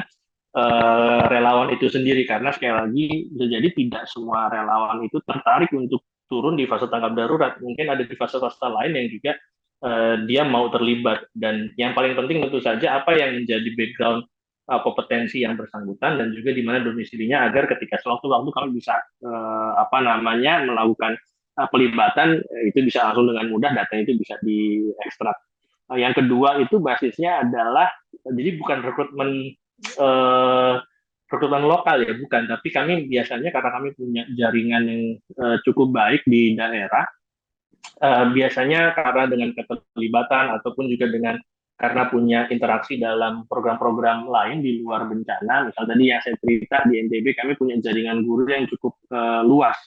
relawan itu sendiri, karena sekali lagi bisa jadi tidak semua relawan itu tertarik untuk turun di fase tanggap darurat. Mungkin ada di fase-fase lain yang juga dia mau terlibat, dan yang paling penting tentu saja apa yang menjadi background kompetensi yang bersangkutan dan juga di mana domisilinya, agar ketika sewaktu-waktu kami bisa melakukan pelibatan itu bisa langsung dengan mudah, data itu bisa diekstrak. Yang kedua itu basisnya adalah jadi bukan rekrutmen lokal ya, bukan, tapi kami biasanya karena kami punya jaringan yang cukup baik di daerah, biasanya karena dengan keterlibatan ataupun juga karena punya interaksi dalam program-program lain di luar bencana. Misal tadi yang saya cerita di NTB kami punya jaringan guru yang cukup luas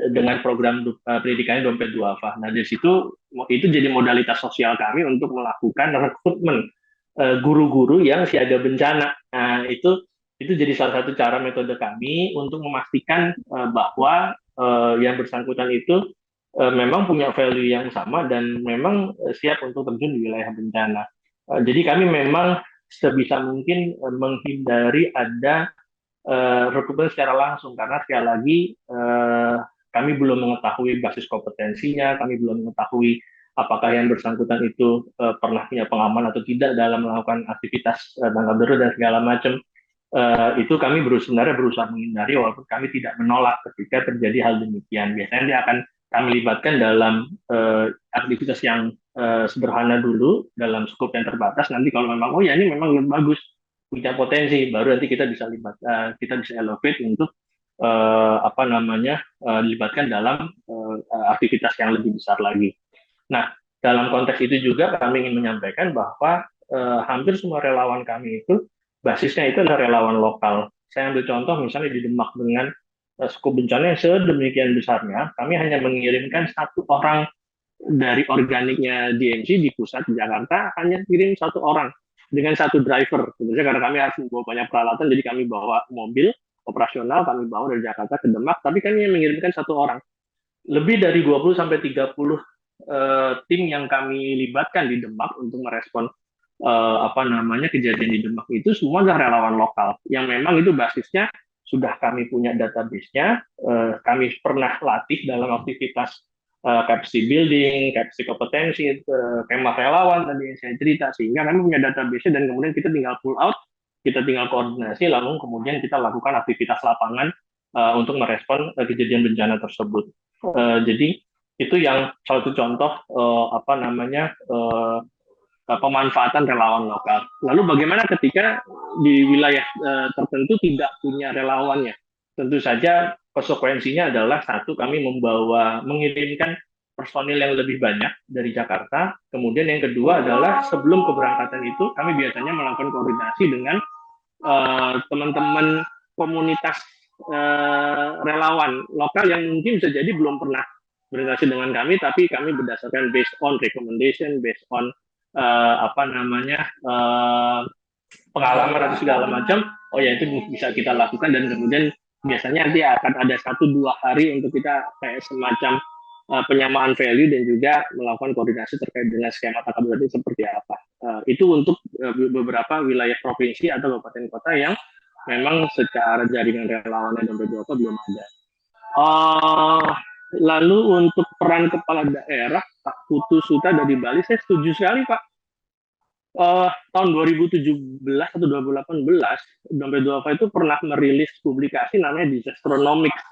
dengan program pendidikannya Dompet Duafa. Nah dari situ itu jadi modalitas sosial kami untuk melakukan rekrutmen guru-guru yang siaga bencana. Nah itu jadi salah satu cara metode kami untuk memastikan bahwa yang bersangkutan itu memang punya value yang sama dan memang siap untuk terjun di wilayah bencana. Jadi kami memang sebisa mungkin menghindari ada rekrutmen secara langsung, karena sekali lagi kami belum mengetahui basis kompetensinya, kami belum mengetahui apakah yang bersangkutan itu pernah punya pengalaman atau tidak dalam melakukan aktivitas tanggap darurat dan segala macam. Itu kami sebenarnya berusaha menghindari, walaupun kami tidak menolak ketika terjadi hal demikian. Biasanya dia akan kami libatkan dalam aktivitas yang sederhana dulu dalam skop yang terbatas. Nanti kalau memang ini memang lebih bagus, punya potensi, baru nanti kita bisa kita bisa elevate untuk dilibatkan dalam aktivitas yang lebih besar lagi. Nah, dalam konteks itu juga kami ingin menyampaikan bahwa hampir semua relawan kami itu basisnya itu adalah relawan lokal. Saya ambil contoh misalnya di Demak dengan skop bencana yang sedemikian besarnya, kami hanya mengirimkan 1 orang dari organiknya DMC di pusat di Jakarta, hanya kirim 1 orang dengan 1 driver. Sebenarnya karena kami harus membawa banyak peralatan, jadi kami bawa mobil operasional, kami bawa dari Jakarta ke Demak, tapi kami mengirimkan 1 orang. Lebih dari 20 sampai 30 tim yang kami libatkan di Demak untuk merespon kejadian di Demak itu semua adalah relawan lokal yang memang itu basisnya sudah kami punya database-nya, kami pernah latih dalam aktivitas capacity building, capacity kompetensi, kemah relawan tadi yang saya cerita, sehingga kami punya database-nya dan kemudian kita tinggal pull out, kita tinggal koordinasi, lalu kemudian kita lakukan aktivitas lapangan untuk merespon kejadian bencana tersebut. Jadi itu yang salah satu contoh pemanfaatan relawan lokal. Lalu bagaimana ketika di wilayah tertentu tidak punya relawannya? Tentu saja konsekuensinya adalah satu, kami mengirimkan personil yang lebih banyak dari Jakarta. Kemudian yang kedua adalah sebelum keberangkatan itu kami biasanya melakukan koordinasi dengan teman-teman komunitas relawan lokal yang mungkin bisa jadi belum pernah berinteraksi dengan kami, tapi kami berdasarkan based on recommendation, based on pengalaman atau segala macam, itu bisa kita lakukan, dan kemudian biasanya nanti akan ada 1-2 hari untuk kita kayak semacam penyamaan value dan juga melakukan koordinasi terkait dengan skema tangkap darurat seperti apa. Itu untuk beberapa wilayah provinsi atau kabupaten kota yang memang secara jaringan relawannya dan Dompet belum ada. Lalu untuk peran kepala daerah, Pak Putu Suta dari Bali, saya setuju sekali Pak. Tahun 2017 atau 2018, Dompet Duafa itu pernah merilis publikasi namanya Disastronomics.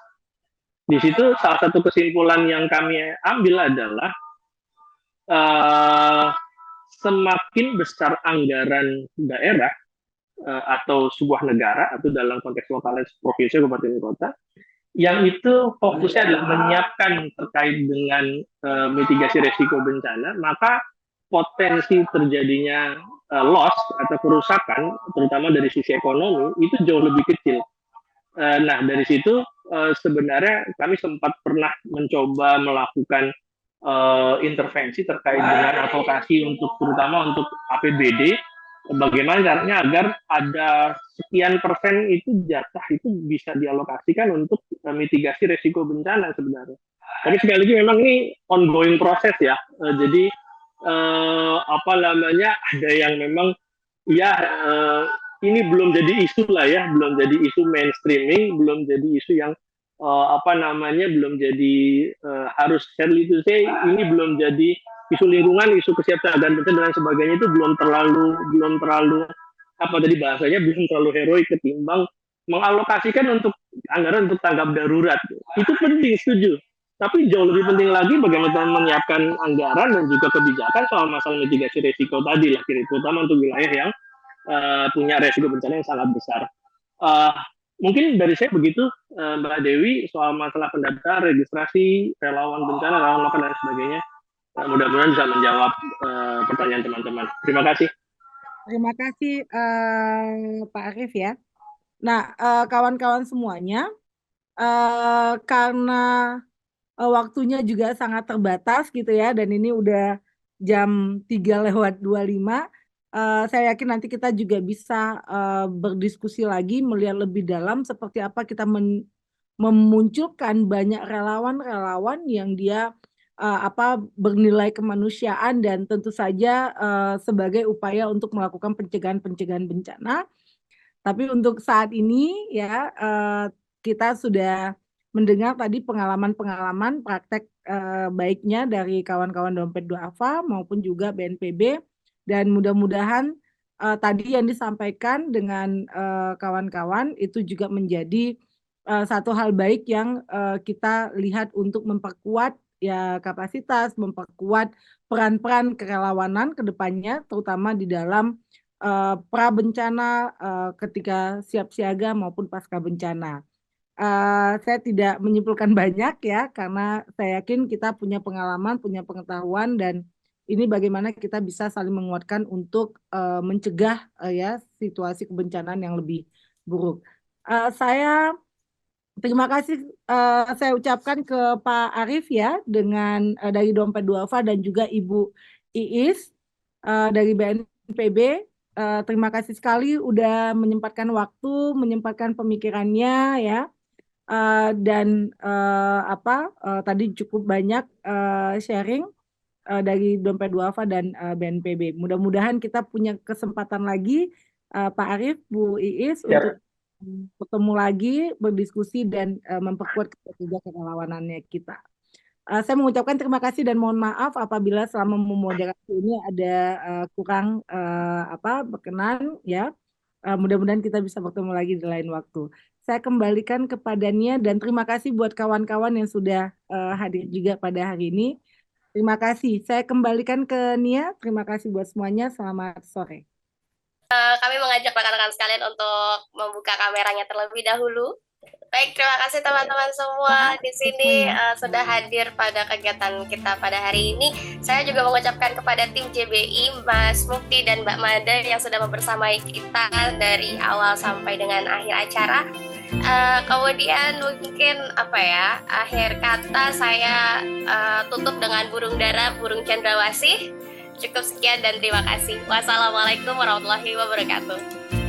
Di situ salah satu kesimpulan yang kami ambil adalah semakin besar anggaran daerah atau sebuah negara, atau dalam konteks lokalnya provinsi, kabupaten, kota, yang itu fokusnya adalah menyiapkan terkait dengan mitigasi resiko bencana, maka potensi terjadinya loss atau kerusakan, terutama dari sisi ekonomi, itu jauh lebih kecil. Nah, dari situ sebenarnya kami sempat pernah mencoba melakukan intervensi terkait dengan advokasi terutama untuk APBD. Bagaimana caranya agar ada sekian persen itu jatah itu bisa dialokasikan untuk mitigasi resiko bencana sebenarnya. Tapi sekali lagi memang ini ongoing proses ya. Jadi ada yang memang ini belum jadi isu lah ya, belum jadi isu mainstreaming, belum jadi isu yang belum jadi harus sadly to say ini belum jadi isu lingkungan, isu kesiapsiagaan bencana dan sebagainya itu belum terlalu belum terlalu heroik ketimbang mengalokasikan untuk anggaran untuk tanggap darurat. Itu penting, setuju. Tapi jauh lebih penting lagi bagaimana menyiapkan anggaran dan juga kebijakan soal masalah mitigasi risiko tadi lah, terutama untuk wilayah yang punya resiko bencana yang sangat besar. Mungkin dari saya begitu, Mbak Dewi, soal masalah pendaftar, registrasi, relawan bencana, relawan lokal dan sebagainya. Mudah-mudahan bisa menjawab pertanyaan teman-teman. Terima kasih. Terima kasih Pak Arief ya. Nah, kawan-kawan semuanya, karena waktunya juga sangat terbatas gitu ya, dan ini udah jam 3:25, saya yakin nanti kita juga bisa berdiskusi lagi, melihat lebih dalam seperti apa kita memunculkan banyak relawan-relawan yang dia bernilai kemanusiaan dan tentu saja sebagai upaya untuk melakukan pencegahan bencana. Tapi untuk saat ini ya kita sudah mendengar tadi pengalaman-pengalaman praktek baiknya dari kawan-kawan Dompet Duafa maupun juga BNPB, dan mudah-mudahan tadi yang disampaikan dengan kawan-kawan itu juga menjadi satu hal baik yang kita lihat untuk memperkuat ya kapasitas, memperkuat peran-peran kerelawanan ke depannya, terutama di dalam pra bencana, ketika siap siaga maupun pasca bencana. Saya tidak menyimpulkan banyak ya, karena saya yakin kita punya pengalaman, punya pengetahuan, dan ini bagaimana kita bisa saling menguatkan untuk mencegah ya situasi kebencanaan yang lebih buruk. Saya terima kasih saya ucapkan ke Pak Arief ya, dengan dari Dompet Duafa, dan juga Ibu Iis dari BNPB. Terima kasih sekali udah menyempatkan waktu, menyempatkan pemikirannya ya, dan tadi cukup banyak sharing dari Dompet Duafa dan BNPB. Mudah-mudahan kita punya kesempatan lagi, Pak Arief, Bu Iis, untuk bertemu lagi, berdiskusi, dan memperkuat kerelawanannya kita. Saya mengucapkan terima kasih dan mohon maaf apabila selama memoderasi ini ada kurang berkenan ya. Mudah-mudahan kita bisa bertemu lagi di lain waktu. Saya kembalikan kepada Nia, dan terima kasih buat kawan-kawan yang sudah hadir juga pada hari ini. Terima kasih. Saya kembalikan ke Nia. Terima kasih buat semuanya. Selamat sore. Kami mengajak rekan-rekan sekalian untuk membuka kameranya terlebih dahulu. Baik, terima kasih teman-teman semua di sini sudah hadir pada kegiatan kita pada hari ini. Saya juga mengucapkan kepada tim JBI, Mas Mukti dan Mbak Mada yang sudah membersamai kita dari awal sampai dengan akhir acara. Kemudian mungkin akhir kata saya tutup dengan burung dara, burung cendrawasih. Cukup sekian dan terima kasih. Wassalamualaikum warahmatullahi wabarakatuh.